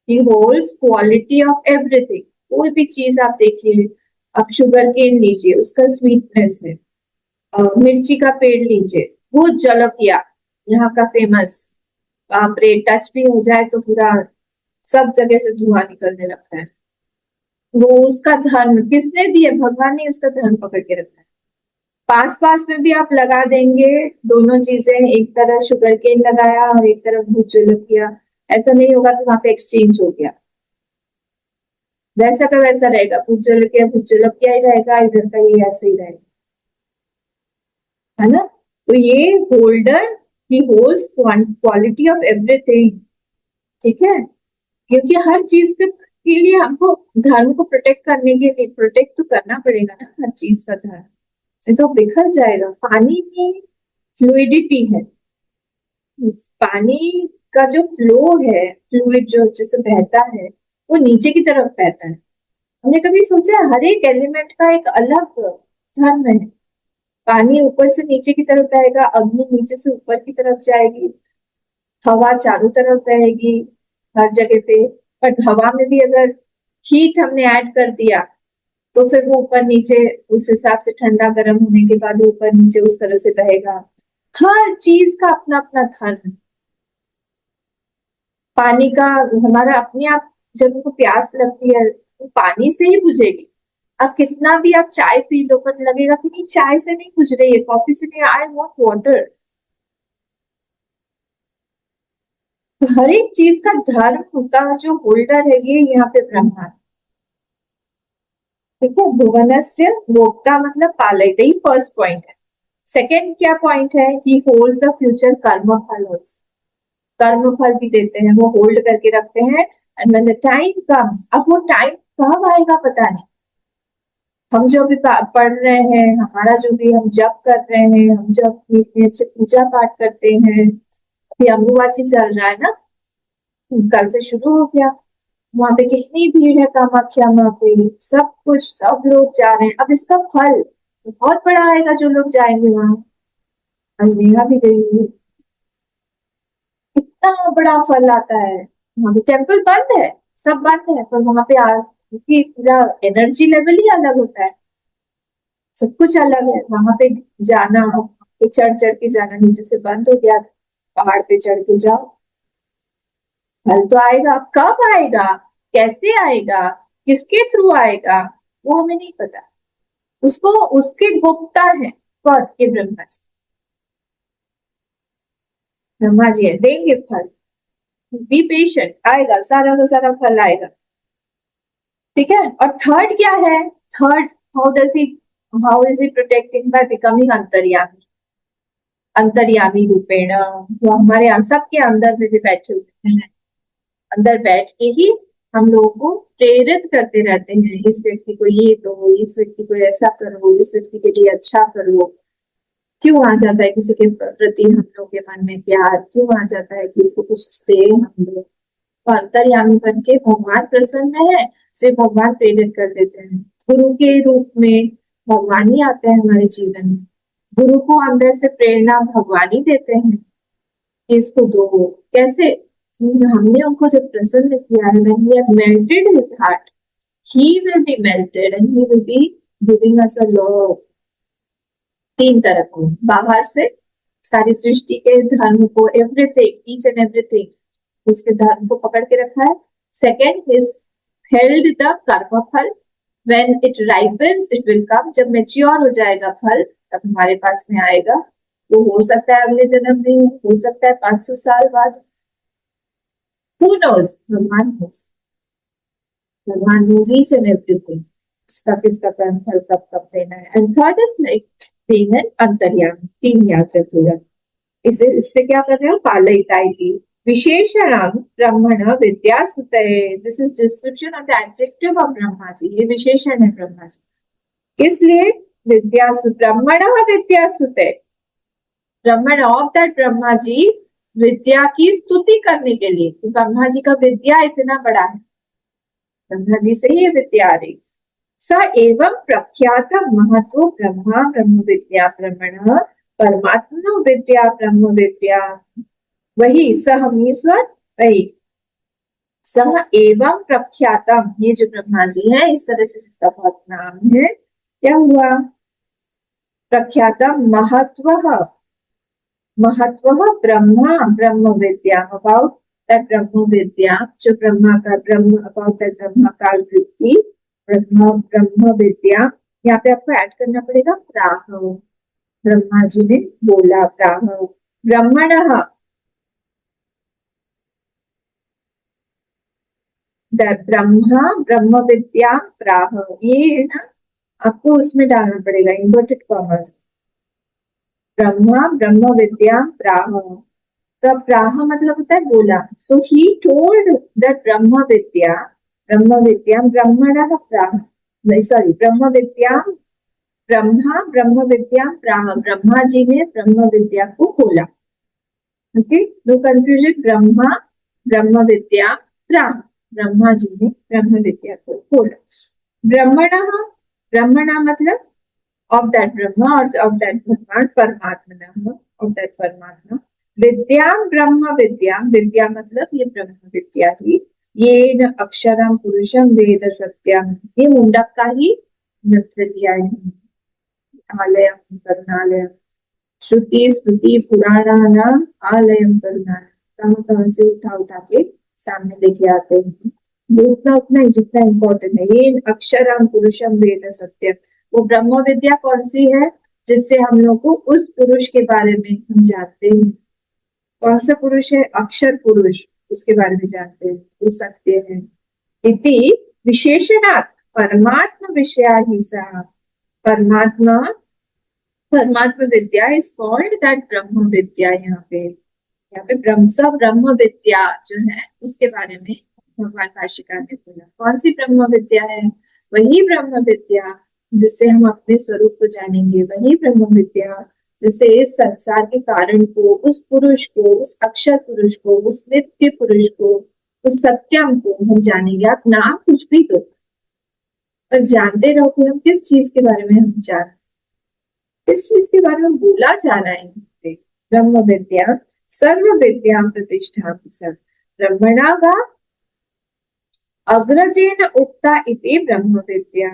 A: he holds quality of everything. कोई भी चीज आप देखिए, आप शुगर केन लीजिए, उसका स्वीटनेस है। मिर्ची का पेड़ लीजिए, वो जलकिया यहाँ का फेमस, बाप रे, टच भी हो जाए तो पूरा सब जगह से धुआं निकलने लगता है। वो उसका धर्म किसने दिया? भगवान ने उसका धर्म पकड़ के रखा है। पास पास में भी आप लगा देंगे दोनों चीजें, एक तरफ शुगर केन लगाया और एक तरफ भूत जलकिया, ऐसा नहीं होगा कि वहां पे एक्सचेंज हो गया। वैसा का वैसा रहेगा, भूत जलकिया ही रहेगा, इधर का ही ऐसे ही रहेगा, है ना। तो ये holder, he holds quality of everything, ठीक है। क्योंकि हर चीज के लिए हमको धर्म को प्रोटेक्ट करने के लिए प्रोटेक्ट तो करना पड़ेगा ना, हर चीज का धर्म, नहीं तो बिखर जाएगा। पानी में फ्लूइडिटी है, पानी का जो फ्लो है, फ्लूइड जो जैसे बहता है, वो नीचे की तरफ बहता है। हमने कभी सोचा है हर एक एलिमेंट का एक अलग धर्म है? पानी ऊपर से नीचे की तरफ बहेगा, अग्नि नीचे से ऊपर की तरफ जाएगी, हवा चारों तरफ बहेगी हर जगह पे। बट हवा में भी अगर हीट हमने ऐड कर दिया तो फिर वो ऊपर नीचे उस हिसाब से ठंडा गर्म होने के बाद ऊपर नीचे उस तरह से बहेगा। हर चीज का अपना अपना धर्म है। पानी का हमारा अपने आप, जब हमको प्यास लगती है तो पानी से ही बुझेगी। अब कितना भी आप चाय पी लो, पर लगेगा कि नहीं, चाय से नहीं बुझ रही है, कॉफी से नहीं, आई वांट वाटर। तो हर एक चीज का धर्म का जो होल्डर है, ये यहाँ पे ब्रह्मा है, ठीक है। भुवनस्य भोक्ता मतलब पालयते, ही फर्स्ट पॉइंट है। सेकंड क्या पॉइंट है? ही होल्ड्स द फ्यूचर कर्म फल ऑल्सो, कर्म फल भी देते हैं, वो होल्ड करके रखते हैं। And when the time comes, अब वो टाइम कब आएगा पता नहीं। हम जो भी पढ़ रहे हैं, हमारा जो भी हम जप कर रहे हैं, हम जब इतने अच्छे पूजा पाठ करते हैं, अभी अम्बुबाची चल रहा है ना, कल से शुरू हो गया। वहां पे कितनी भीड़ है कामाख्या में पे, सब कुछ, सब लोग जा रहे हैं। अब इसका फल बहुत बड़ा आएगा जो लोग जाएंगे वहां। आज नेहा भी गई हुई, इतना बड़ा फल आता है। वहां पे टेम्पल बंद है, सब बंद है, पर वहां पे की पूरा एनर्जी लेवल ही अलग होता है, सब कुछ अलग है। वहां पे जाना, चढ़ चढ़ के जाना, नीचे से बंद हो गया, पहाड़ पे चढ़ के जाओ, फल तो आएगा। अब कब आएगा, कैसे आएगा, किसके थ्रू आएगा, वो हमें नहीं पता। उसको उसके गुप्ता है कौन? ये ब्रह्मा जी, ब्रह्मा जी है, देंगे फल। बी पेशेंट, आएगा, सारा का सारा फल आएगा, ठीक है। और थर्ड क्या है? Third, how is he protecting? By becoming अंतर्यामी, अंतर्यामी रूपेण, वो हमारे सबके अंदर में भी बैठे हुए हैं। अंदर बैठ के ही हम लोगों को प्रेरित करते रहते हैं, इस व्यक्ति को ये दो, इस व्यक्ति को ऐसा करो, इस व्यक्ति के लिए अच्छा करो। क्यों आ जाता है किसी के प्रति हम लोग के मन में प्यार? क्यों आ जाता है कि इसको कुछ दे हम लोग? तो अंतर्यामी बन के भगवान प्रसन्न है, सिर्फ भगवान प्रेरित कर देते हैं। गुरु के रूप में भगवान ही आते हैं हमारे जीवन में। गुरु को अंदर से प्रेरणा भगवान ही देते हैं कि इसको दो। कैसे? हमने उनको जब प्रसन्न किया है, when we have melted his heart, he will be melted and he will be giving us a love। तीन तरफ को, बाहर से सारी सृष्टि के धर्म को, एवरीथिंग, ईच एंड एवरीथिंग, उसके धर्म को पकड़ के रखा है। सेकेंड इज हेल्ड द कर्म फल, when it ripens it will come, जब मेच्योर हो जाएगा फल तब हमारे पास में आएगा। वो हो सकता है अगले जन्म में हो सकता है 500 साल बाद, हु नोज, भगवान knows each and everything, किसका कर्म फल कब कब देना है। And third is like being an अंतर्यामी, तीन याद रखिएगा। इससे क्या कर रहे हो, पालयिता इति विशेषणम ब्रह्मण विद्या सुतये, this is description of the adjective of Brahma ji, ये विशेषण है ब्रह्मा जी। इसलिए विद्यासु ब्रह्मण विद्यासुते, ब्रह्मण ऑफ दैट ब्रह्मा जी विद्या की स्तुति करने के लिए, ब्रह्मा जी का विद्या इतना बड़ा है, ब्रह्मा जी से ही ये विद्या आ रही। स एवं प्रख्यात महत्व ब्रह्मा ब्रह्म विद्या ब्रह्मण परमात्मा विद्या ब्रह्म विद्या, वही सह मीन्स व्हाट, वही सह एवं प्रख्यातम, ये जो ब्रह्मा जी है इस तरह से इसका बहुत नाम है। क्या हुआ, प्रख्यातम महत्व ब्रह्मा ब्रह्म विद्या, अबाउट दैट ब्रह्म विद्या, जो ब्रह्मा का ब्रह्म, अबाउट दैट ब्रह्माकार वृत्ति, ब्रह्म विद्या। यहाँ पे आपको ऐड करना पड़ेगा प्राह, ब्रह्मा जी ने बोला प्राह ब्रह्मणः, ब्रह्मा ब्रह्म विद्या प्राह, ये है ना, आपको उसमें डालना पड़ेगा इन्वर्टेड कॉमर्स, ब्रह्मा ब्रह्म विद्या प्राह। तो प्राह मतलब होता है बोला, सो ही टोल्ड दैट ब्रह्म विद्या ब्रह्मणः प्राह, सॉरी ब्रह्म विद्या, ब्रह्मा ब्रह्म विद्या प्राह, ब्रह्मा जी ने ब्रह्म विद्या को बोला। ओके, नो कंफ्यूजन, ब्रह्मा ब्रह्म विद्या प्राह, ब्रह्मा जी ने ब्रह्म विद्या को बोला। ब्रह्मणः, ब्रह्मणा मतलब ऑफ दैट ब्रह्मा और ऑफ दैट भगवान, परमात्मा ऑफ दैट परमात्मा, विद्या ब्रह्म विद्या, विद्या मतलब ये ब्रह्म विद्या ही, ये न अक्षरम पुरुषम वेद सत्यम, ये मुंडक का ही मंत्र लिया है, आलयम करुणालयम, श्रुति स्मृति पुराणानाम आलयम करुणालयम, कहाँ से उठा के सामने लेके आते हैं, वो उतना ही जितना इम्पोर्टेंट है। ये अक्षरम पुरुषम वेद सत्यम, वो ब्रह्म विद्या कौन सी है, जिससे हम लोग को उस पुरुष के बारे में हम जानते हैं। कौन सा पुरुष है, अक्षर पुरुष, उसके बारे में जानते हैं, वो सत्य है। इति विशेषणात् परमात्मा विषया ही सा, परमात्मा विद्या इज कॉल्ड दैट ब्रह्म विद्या। यहाँ पे ब्रह्म विद्या जो है उसके बारे में भगवान भाष्यकार ने बोला। कौन सी ब्रह्म विद्या है, वही ब्रह्म विद्या जिससे हम अपने स्वरूप को जानेंगे, वही ब्रह्म विद्या जिससे इस संसार के कारण को, उस पुरुष को, उस अक्षर पुरुष को, उस नित्य पुरुष को, उस सत्यम को हम जानेंगे। आप नाम कुछ भी दो पर जानते रहो कि हम किस चीज के बारे में हम जान, किस चीज के बारे में बोला जा रहा है। ब्रह्म विद्या सर्व विद्या प्रतिष्ठा, ब्रह्मणा वा अग्रजेन उक्ता इति ब्रह्म विद्या।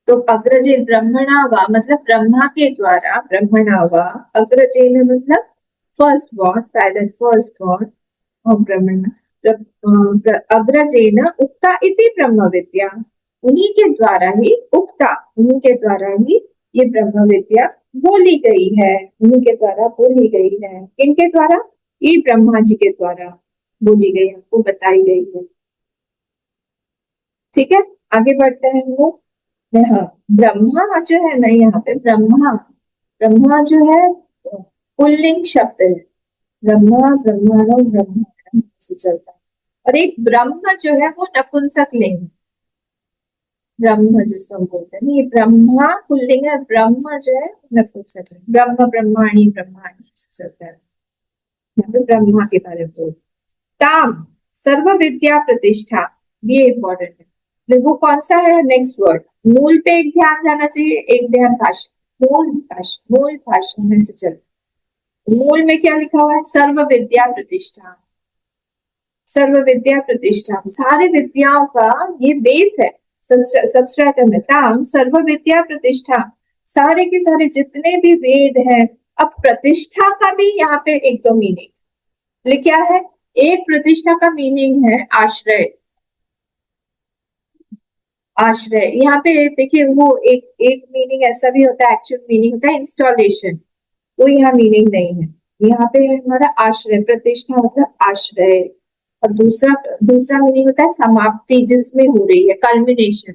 A: तो अग्रजेन, ब्रह्मणा वा मतलब ब्रह्मा के द्वारा, ब्रह्मणा वा, अग्रजेन मतलब फर्स्ट बॉर्न, पहले फर्स्ट बॉर्न और ब्रह्मणा, अग्रजेन उक्ता इति ब्रह्म विद्या, उन्हीं के द्वारा ही उक्ता, उन्हीं के द्वारा ही ये ब्रह्म विद्या बोली गई है, उन्हीं के द्वारा बोली गई है। किनके द्वारा, ये ब्रह्मा जी के द्वारा बोली गई, हमको बताई गई है। ठीक है, आगे बढ़ते हैं हम लोग। हाँ, ब्रह्मा जो है ना, यहाँ पे ब्रह्मा जो है पुल्लिंग शब्द है, ब्रह्मा ब्रह्मांडो ब्रह्मांड से चलता है। और एक ब्रह्म जो है वो नपुंसक लिंग, ब्रह्म जिसको हम बोलते हैं, ये ब्रह्मा पुल्लिंग है, ब्रह्म जो है नपुंसक लिंग, ब्रह्म ब्रह्माणी से चलता है। यहाँ पे ब्रह्मा के बारे में बोलते। ताम सर्व विद्या प्रतिष्ठा, ये इम्पोर्टेंट है। वो कौन सा है, नेक्स्ट वर्ड, मूल पे एक ध्यान जाना चाहिए, एक ध्यान भाषा, मूल भाषा में से चल। मूल में क्या लिखा हुआ है, सर्व विद्या प्रतिष्ठा, सर्व विद्या प्रतिष्ठा, सारे विद्याओं का ये बेस है, सबस्ट्रेटम है। ताम सर्व विद्या प्रतिष्ठा, सारे के सारे जितने भी वेद हैं। अब प्रतिष्ठा का भी यहाँ पे एक दो मीनिंग क्या है, एक प्रतिष्ठा का मीनिंग है आश्रय, आश्रय। यहाँ पे देखिए वो एक मीनिंग ऐसा भी होता है, एक्चुअल मीनिंग होता है इंस्टॉलेशन, कोई यहाँ मीनिंग नहीं है। यहाँ पे है हमारा आश्रय, प्रतिष्ठा मतलब आश्रय, और दूसरा दूसरा मीनिंग होता है समाप्ति, जिसमें हो रही है, कल्मिनेशन,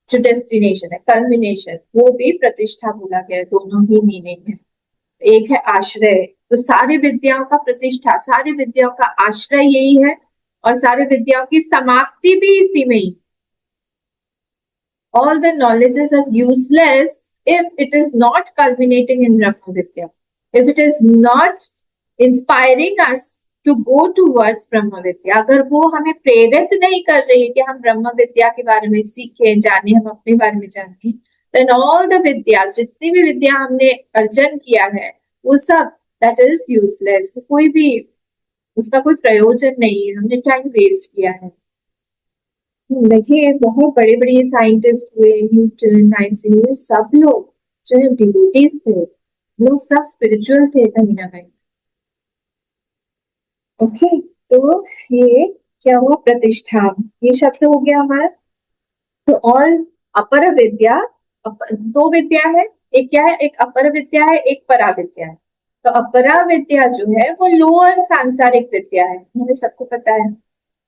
A: जो डेस्टिनेशन है, कल्मिनेशन, वो भी प्रतिष्ठा बोला गया है। दोनों ही मीनिंग है। एक है आश्रय, तो सारी विद्याओं का प्रतिष्ठा, सारी विद्याओं का आश्रय यही है, और सारी विद्याओं की समाप्ति भी इसी में ही। All the knowledges are useless if it is not culminating in Brahma Vidya. If it is not inspiring us to go towards Brahma Vidya, अगर वो हमें प्रेरित नहीं कर रही है कि हम ब्रह्म विद्या के बारे में सीखें, जाने, हम अपने बारे में जाने, then all the विद्या, जितनी भी विद्या हमने अर्जन किया है, वो सब that is useless. कोई भी उसका कोई प्रयोजन नहीं है, हमने टाइम वेस्ट किया है। देखिए बहुत बड़े बड़े साइंटिस्ट हुए, न्यूटन, आइंस्टाइन, सब लोग जो है डिवोटीज थे, लोग सब स्पिरिचुअल थे कहीं ना कहीं। ओके, तो ये क्या हुआ, प्रतिष्ठा, ये शब्द हो गया हमारा। तो और अपर विद्या, दो विद्या है, एक क्या है, एक अपर विद्या है, एक परा विद्या है। तो अपरा विद्या जो है वो लोअर सांसारिक विद्या है, हमें सबको पता है।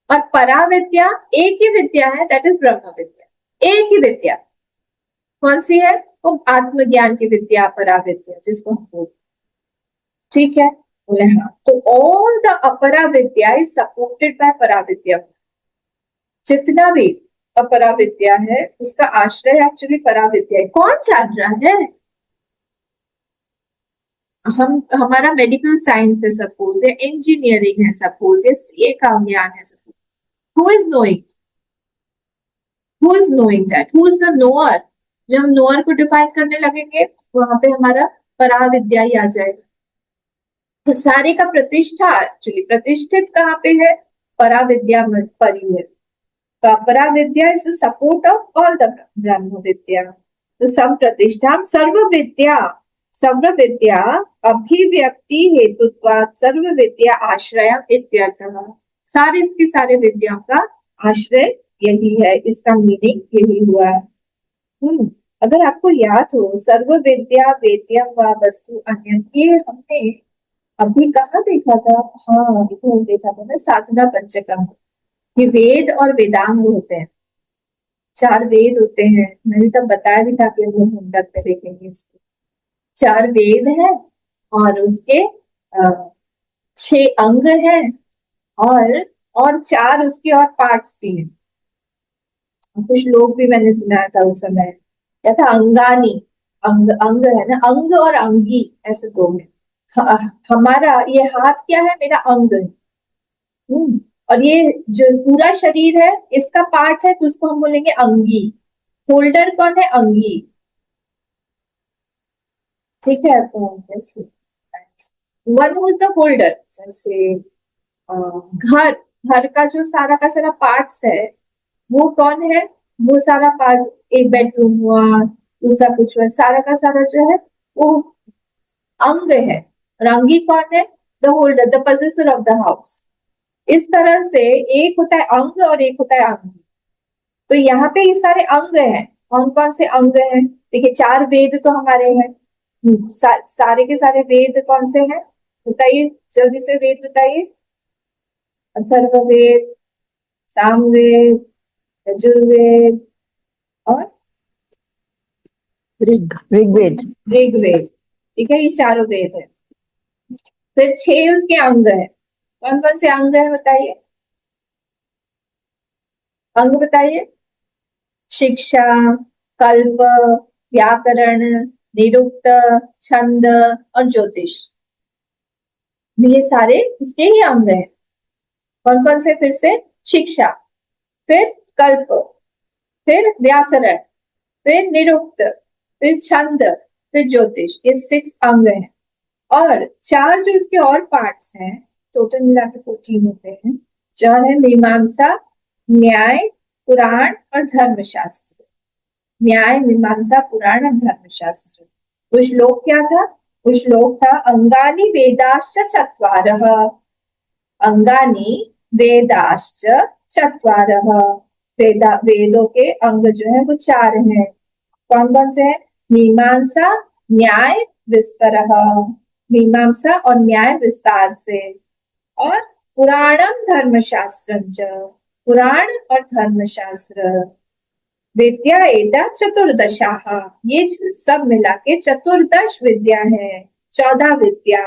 A: और परा विद्या एक ही विद्या है, दैट इज ब्रह्म विद्या, एक ही विद्या। कौन सी है, वो आत्मज्ञान की विद्या, परा विद्या, जिसको हम बोलते, ठीक है, बोले हाँ। तो ऑल द अपरा विद्या इज सपोर्टेड बाय परा विद्या। जितना भी अपरा विद्या है उसका आश्रय एक्चुअली परा विद्या है। कौन जान रहा है, हमारा मेडिकल साइंस है सपोज, या इंजीनियरिंग है सपोज, या सीए का ज्ञान है suppose, who is knowing, who is knowing that, who is the knower? जब हम नोअर को डिफाइन करने लगेंगे वहां पे हमारा परा विद्या ही आ जाएगा। तो सारे का प्रतिष्ठा एक्चुअली प्रतिष्ठित कहाँ पे है, परा विद्या में परी है। तो परा विद्या is the support of all the ब्रह्म विद्या। तो सब प्रतिष्ठा, सर्व विद्या अभिव्यक्ति हेतुत्वात् सर्व विद्या आश्रय इत्यर्थः। सारे इसकी सारे विद्याओं का आश्रय यही है, इसका मीनिंग यही हुआ है। अगर आपको याद हो, सर्व विद्या वेद्यम व वस्तु अन्य, ये हमने अभी कहाँ देखा था, हाँ इधर देखा था ना, साधना पंचकम। ये वेद और वेदांग होते हैं, 4 वेद होते हैं, मैंने तब बताया भी था कि हम लोग मुंडक में देखेंगे इसको। 4 वेद हैं और उसके 6 अंग हैं, और 4 उसके और पार्ट्स भी हैं। कुछ लोग भी मैंने सुनाया था उस समय, क्या था, अंगानी, अंग है ना, अंग और अंगी ऐसे 2 हैं। हमारा ये हाथ क्या है, मेरा अंग है। और ये जो पूरा शरीर है इसका पार्ट है, तो उसको हम बोलेंगे अंगी। होल्डर कौन है, अंगी, ठीक है। One who is the holder, जैसे घर का जो सारा का सारा पार्ट्स है वो कौन है, वो सारा पार्ट, एक बेडरूम हुआ, दूसरा कुछ हुआ, सारा का सारा जो है वो अंग है। अंगी कौन है, the holder, the possessor of the house. इस तरह से एक होता है अंग और एक होता है अंगी। तो यहाँ पे ये सारे अंग हैं, कौन कौन से अंग हैं, देखिए 4 वेद तो हमारे हैं। सारे के सारे वेद कौन से हैं बताइए, जल्दी से वेद बताइए। अथर्ववेद, सामवेद, यजुर्वेद और
D: ऋग्वेद।
A: ऋग्वेद, ठीक है, ये 4 वेद है। फिर 6 उसके अंग है, कौन कौन से अंग है बताइए, अंग बताइए। शिक्षा, कल्प, व्याकरण, निरुक्त, छंद और ज्योतिष, ये सारे उसके ही अंग हैं। कौन कौन से, फिर से, शिक्षा, फिर कल्प, फिर व्याकरण, फिर निरुक्त, फिर छंद, फिर ज्योतिष, ये 6 अंग हैं। और 4 जो इसके और पार्ट्स हैं, टोटल मिला के 14 होते हैं, 4 है मीमांसा, न्याय, पुराण और धर्मशास्त्र। न्याय, मीमांसा, पुराण और धर्मशास्त्र। तो श्लोक क्या था, वो श्लोक था अंगानि वेदाश्च चत्वारः, अंगानि वेदाश्च चत्वारः, वेदों के अंग जो है वो 4 हैं। कौन कौन से हैं, मीमांसा, न्याय, विस्तरः। मीमांसा और न्याय विस्तार से, और पुराणम धर्मशास्त्रम च, पुराण और धर्मशास्त्र, विद्या एता चतुर्दशाः, ये सब मिला के चतुर्दश विद्या है, 14 विद्या।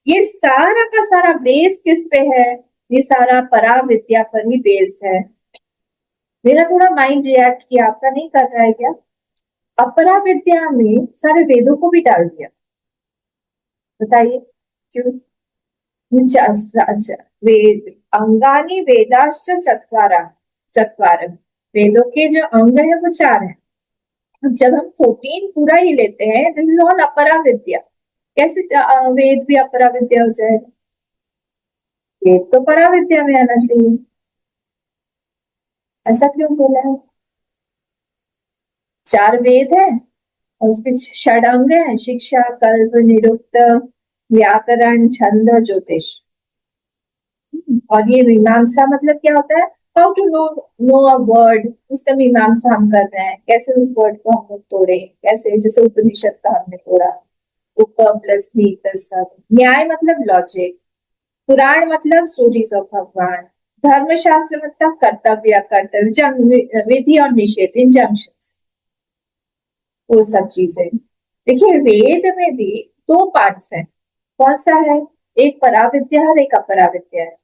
A: ये सारा का सारा बेस किस पे है? ये सारा परा विद्या पर ही बेस्ड है। मेरा थोड़ा माइंड रिएक्ट किया, आपका नहीं कर रहा है क्या? अपरा विद्या में सारे वेदों को भी डाल दिया, बताइए क्यों? अच्छा, वेद अंगानी वेदाश्च चत्वारा, चत्वार, वेदों के जो अंग है वो 4 है। जब हम 14 पूरा ही लेते हैं, दिस इज ऑल अपरा विद्या। कैसे वेद भी अपरा विद्या हो जाएगा? वेद तो परा विद्या में आना चाहिए, ऐसा क्यों बोला है? 4 वेद है और उसके 6 अंग है, शिक्षा, कल्प, निरुक्त, व्याकरण, छंद, ज्योतिष। और ये मीमांसा मतलब क्या होता है? How to know a word, उसका मीमांसा हम कर रहे हैं, कैसे उस वर्ड को हम लोग तोड़े, कैसे, जैसे उपनिषद का हमने तोड़ा, उप प्लस नी प्लस सब। न्याय मतलब लॉजिक, पुराण मतलब स्टोरीज ऑफ भगवान, धर्मशास्त्र मतलब कर्तव्य, विधि और निषेध, इंजंक्शंस, वो सब चीजें। देखिए वेद में भी 2 पार्ट्स हैं, कौन सा है? एक पराविद्या और एक अपराविद्या है।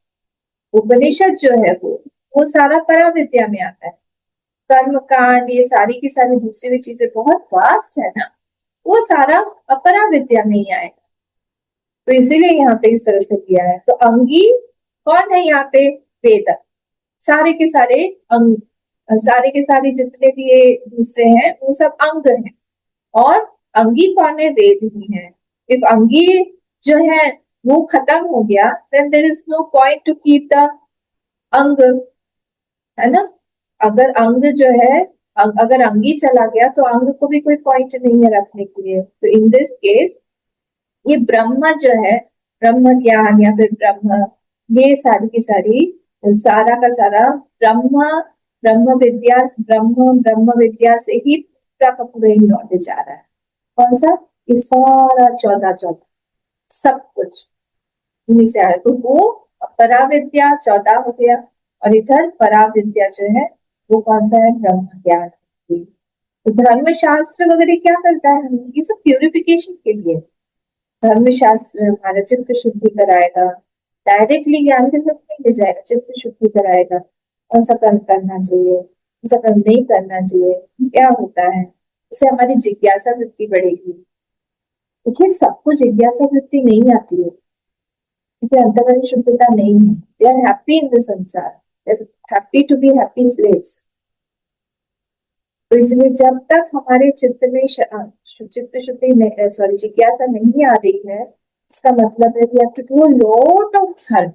A: उपनिषद जो है वो सारा पराविद्या में आता है। कर्म कांड, ये सारी की सारी दूसरी भी चीजें बहुत वास्ट है ना, वो सारा अपराविद्या में ही आएगा। तो इसीलिए यहाँ पे इस तरह से किया है। तो अंगी कौन है यहाँ पे? वेद, सारे के सारे अंग, सारे के सारे जितने भी ये दूसरे हैं वो सब अंग हैं, और अंगी कौन है? वेद ही है। इफ अंगी जो है वो खत्म हो गया, then there is no point to keep the अंग, है ना? अगर अंग जो है, अगर अंगी चला गया तो अंग को भी कोई पॉइंट नहीं है रखने के लिए। तो इन दिस केस ये ब्रह्म जो है, ब्रह्म ज्ञान या फिर ब्रह्म, ये सारी की सारी, सारा का सारा ब्रह्म, ब्रह्म विद्या से ही पूरा का पूरा ही नॉलेज आ रहा है। कौन सा? ये सारा 14 सब कुछ इन्हीं से आ रहा है। तो वो पराविद्या 14 हो गया, और इधर पराविद्या जो है वो कौन सा है? ब्रह्म ज्ञान। तो धर्मशास्त्र वगैरह क्या करता है हमें? ये सब प्यूरिफिकेशन के लिए। धर्मशास्त्र हमारा चित्त शुद्धि कराएगा, डायरेक्टली ज्ञान की तरफ नहीं ले जाएगा, चित्त शुद्धि कराएगा, कौन सा कर्म करना चाहिए, कौन सा कर्म नहीं करना चाहिए, क्या होता है, उससे हमारी जिज्ञासा वृत्ति बढ़ेगी। देखिए सबको जिज्ञासा वृत्ति नहीं आती है, क्योंकि अंतःकरण शुद्धता नहीं है। They are happy in the संसार, they are happy to be happy slaves. तो इसलिए जब तक हमारे चित्त में चित्त शुद्धि में जिज्ञासा नहीं आ रही है, इसका मतलब है we have to do a lot of dharma.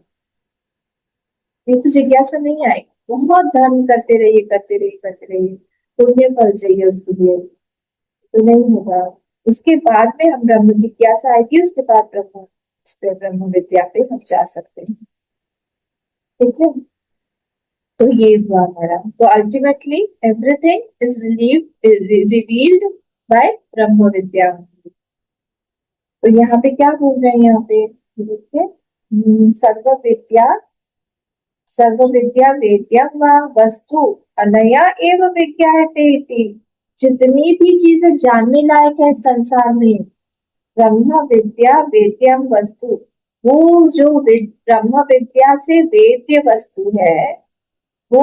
A: ये तो जिज्ञासा नहीं आएगी, बहुत धर्म करते रहिए, पुण्य फल चाहिए उसके लिए, तो नहीं होगा। उसके बाद में हम ब्रह्म जिज्ञासा आएगी, उसके बाद ब्रह्म विद्या पे हम जा सकते हैं। ठीक है, तो ये हुआ हमारा। तो ultimately everything is revealed bye ब्रह्म विद्या। तो यहाँ पे क्या बोल रहे हैं? यहाँ पे देखिए, सर्व विद्या वेद्यम व वस्तु अनया एव विज्ञायते इति। जितनी भी चीजें जानने लायक है संसार में, ब्रह्म विद्या वेद्यम वस्तु, वो जो ब्रह्म विद्या से वेद्य वस्तु है, वो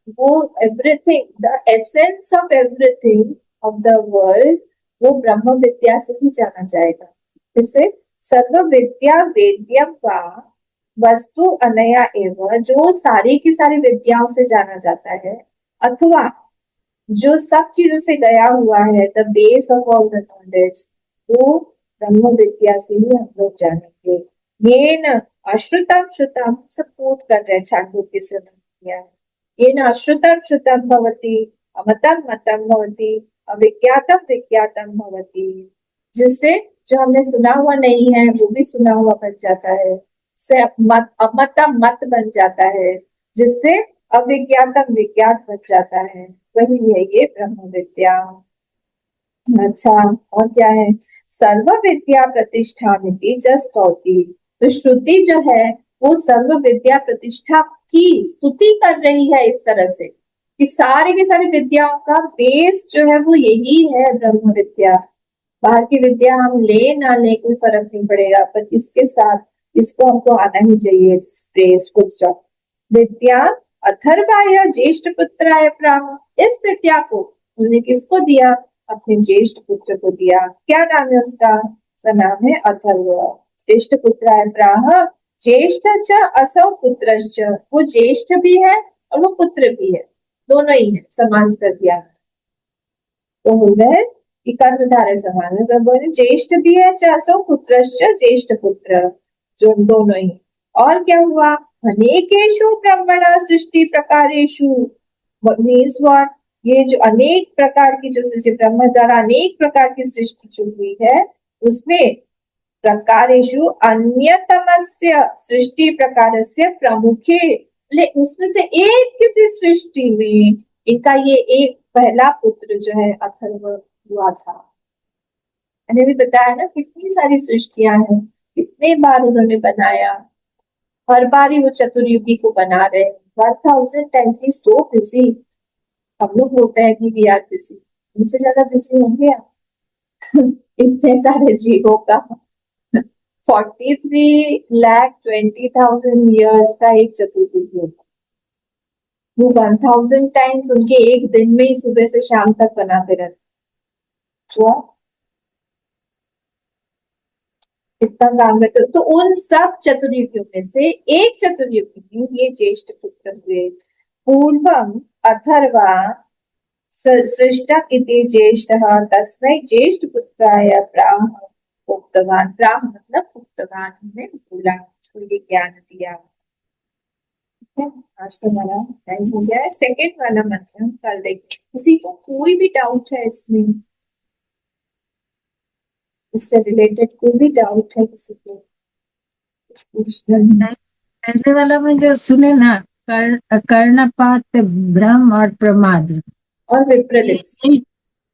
A: वो everything, the essence of everything of the world, वो ब्रह्म विद्या से ही जाना जाएगा। फिर से, सर्व विद्या वेद्यम का वस्तु अनया एवं, जो सारी की सारी विद्याओं से जाना जाता है, अथवा जो सब चीजों से गया हुआ है, the base of all the knowledge, वो ब्रह्म विद्या से ही हम लोग जानेंगे। ये न अश्रुतम श्रुतम, सब कोट कर रहे हैं छांदोग्य से किया है। ये न अश्रुतम श्रुतम भवति, अमतम मतम भवति, अविज्ञातम विज्ञातम भवति। जिससे जो हमने सुना हुआ नहीं है वो भी सुना हुआ बन जाता है, से अमतम मत बन जाता है, जिससे अविज्ञातम विज्ञात बन जाता है। वही है ये ब्रह्म विद्या। अच्छा, और क्या है? सर्व विद्या प्रतिष्ठामिति जस्तौति। तो श्रुति जो है वो सर्व विद्या प्रतिष्ठा की स्तुति कर रही है इस तरह से कि सारे के सारे विद्याओं का बेस जो है वो यही है ब्रह्म विद्या। बाहर की विद्या हम ले ना ले कोई फर्क नहीं पड़ेगा, पर इसके साथ इसको हमको आना ही चाहिए। Space full stop. विद्या अथर्वाय ज्येष्ठ पुत्राय प्राह। इस विद्या को उन्होंने किसको दिया? अपने ज्येष्ठ पुत्र को दिया। क्या नाम है उसका? उसका नाम है अथर्व। ज्येष्ठ पुत्राय प्राह ज्येष्ठ च असौ पुत्रश्च। वो ज्येष्ठ भी है और वो पुत्र भी है, दोनों ही है, समास कर दिया। तो हो गए कि कर्मधारय समान है। तो बोले ज्येष्ठ भी है चासो पुत्रश्च, ज्येष्ठ पुत्र, जो दोनों ही। और क्या हुआ? अनेकेषु ब्रह्मणा सृष्टि प्रकारेषु मीन्स व्हाट? ये जो अनेक प्रकार की जो सृष्टि ब्रह्म द्वारा अनेक प्रकार की सृष्टि जो हुई है उसमें प्रकारेषु अन्यतमस्य सृष्टि प्रकारस्य प्रमुखे। उसमें से एक किसी सृष्टि में इनका ये एक पहला पुत्र जो है अथर्व हुआ था। मैंने भी बताया ना कितनी सारी सृष्टियां हैं, कितने बार उन्होंने बनाया, हर बार ही वो चतुर्युगी को बना रहे। 1000 टाइम्स सो बिजी। हम लोग बोलते हैं कि वी आर बिजी, उनसे ज्यादा बिजी होंगे आप। इतने सारे जीवों का 43,20,000 ईयर्स का एक चतुर्युगी होता है। वो 1000 टाइम्स उनके एक दिन में ही सुबह से शाम तक बनाते रहते। इतना काम करते, तो उन सब चतुर्युगियों में से एक चतुर्युगी में ये ज्येष्ठ पुत्र हुए। पूर्वम अथर्वा सृष्टम इति ज्येष्ठः तस्मै ज्येष्ठ पुत्राय प्राह उक्तवान। प्राह मतलब उक्तवान, हमने बोला, उसको ये ज्ञान दिया। ठीक है, आज तो हमारा टाइम हो गया है। सेकेंड वाला मंत्र हम कल देखेंगे। किसी को कोई भी डाउट है इसमें, इससे रिलेटेड कोई भी डाउट है किसी को कुछ पूछना है?
D: पहले वाला में जो सुने ना, कर्णपात, भ्रम और प्रमाद,
A: और विप्रलिप्स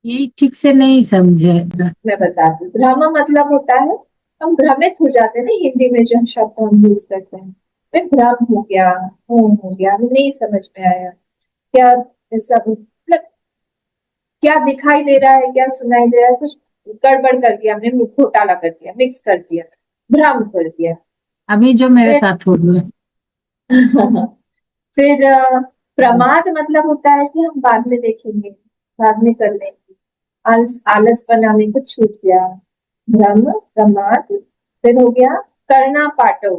D: यही ठीक से नहीं समझे।
A: मैं बताती हूँ। भ्रम मतलब होता है हम भ्रमित हो जाते हैं ना, हिंदी में जो शब्द हम यूज करते हैं। मैं भ्रम हो गया, हो गया, हमें नहीं समझ में आया क्या, ऐसा मतलब क्या दिखाई दे रहा है, क्या सुनाई दे रहा है, कुछ गड़बड़ कर दिया हमने, घोटाला कर दिया, मिक्स कर दिया, भ्रम कर दिया।
D: अभी जो मेरे
A: फिर
D: साथ हो गया।
A: फिर प्रमाद मतलब होता है कि हम बाद में देखेंगे, बाद में कर लेंगे, आलस बनाने को छूट गया, भ्रम प्रमाद। फिर हो गया करना पाटो।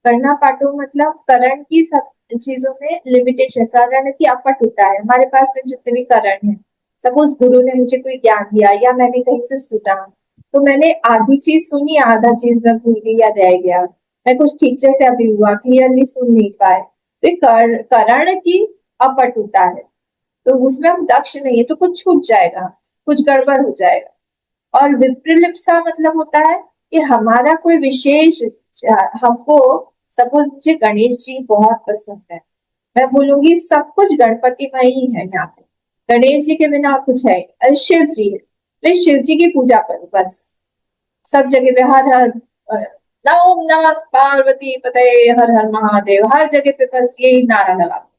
A: करना पाटो मतलब करण की सब चीजों में लिमिटेशन, करण की अपट होता है हमारे पास में जितने भी करण है। सपोज गुरु ने मुझे कोई ज्ञान दिया या मैंने कहीं से सुना, तो मैंने आधी चीज सुनी, आधा चीज मैं भूल गई या रह गया, मैं कुछ ठीक जैसे अभी हुआ क्लियरली सुन नहीं पाए, तो करण की अपट होता है। तो उसमें हम दक्ष नहीं है तो कुछ छूट जाएगा, कुछ गड़बड़ हो जाएगा। और विप्रलिप्सा मतलब होता है कि हमारा कोई विशेष हमको, सपोज मुझे गणेश जी बहुत पसंद है, मैं बोलूंगी सब कुछ गणपति में ही है यहाँ पे, गणेश जी के बिना और कुछ है। शिव जी है तो शिव जी की पूजा करो बस, सब जगह पे हर हर ओम नमः पार्वती पते, हर हर महादेव, हर जगह पे बस यही नारा लगा,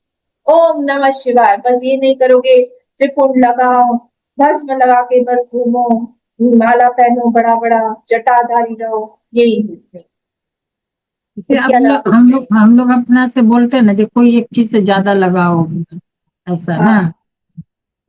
A: ओम नमः शिवाय, बस ये नहीं करोगे, त्रिपुंड लगाओ, भस्म लगा के बस घूमो, माला पहनो, बड़ा बड़ा जटाधारी रहो, यही है।
D: इसे
A: इसके अलावा कुछ नहीं।
D: हम लोग अपना से बोलते हैं ना, जो कोई एक चीज से ज्यादा लगाओ, ऐसा ना।
A: हाँ,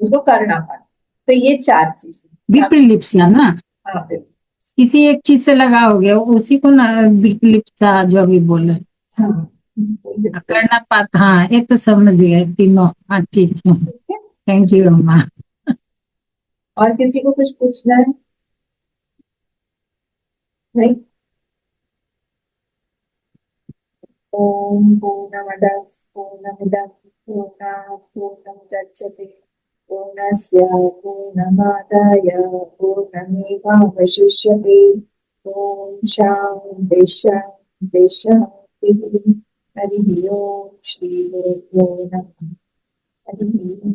A: उसको करना पड़ा। तो ये चार चीजें।
D: विप्रलिप्सा ना,
A: हाँ बिल्कुल।
D: किसी एक चीज से लगाओगे उसी को ना विप्रलिप्सा जो अभी बोले।
A: हाँ, उसको बिल्कुल।
D: करना पात, हाँ ये तो समझ गए तीनों। हाँ ठीक है,
A: ठीक है।
D: थैंक यू अम्मा।
A: और किसी को कुछ पूछना है? नहीं। ओम पूर्णमदः पूर्णमिदं पूर्णात् पूर्णमुदच्यते पूर्णस्य पूर्णमादाय पूर्णमेवावशिष्यते। ओम शांति शांति शांति। हरि ओम श्री गुरुभ्यो नमः। हरि ओम।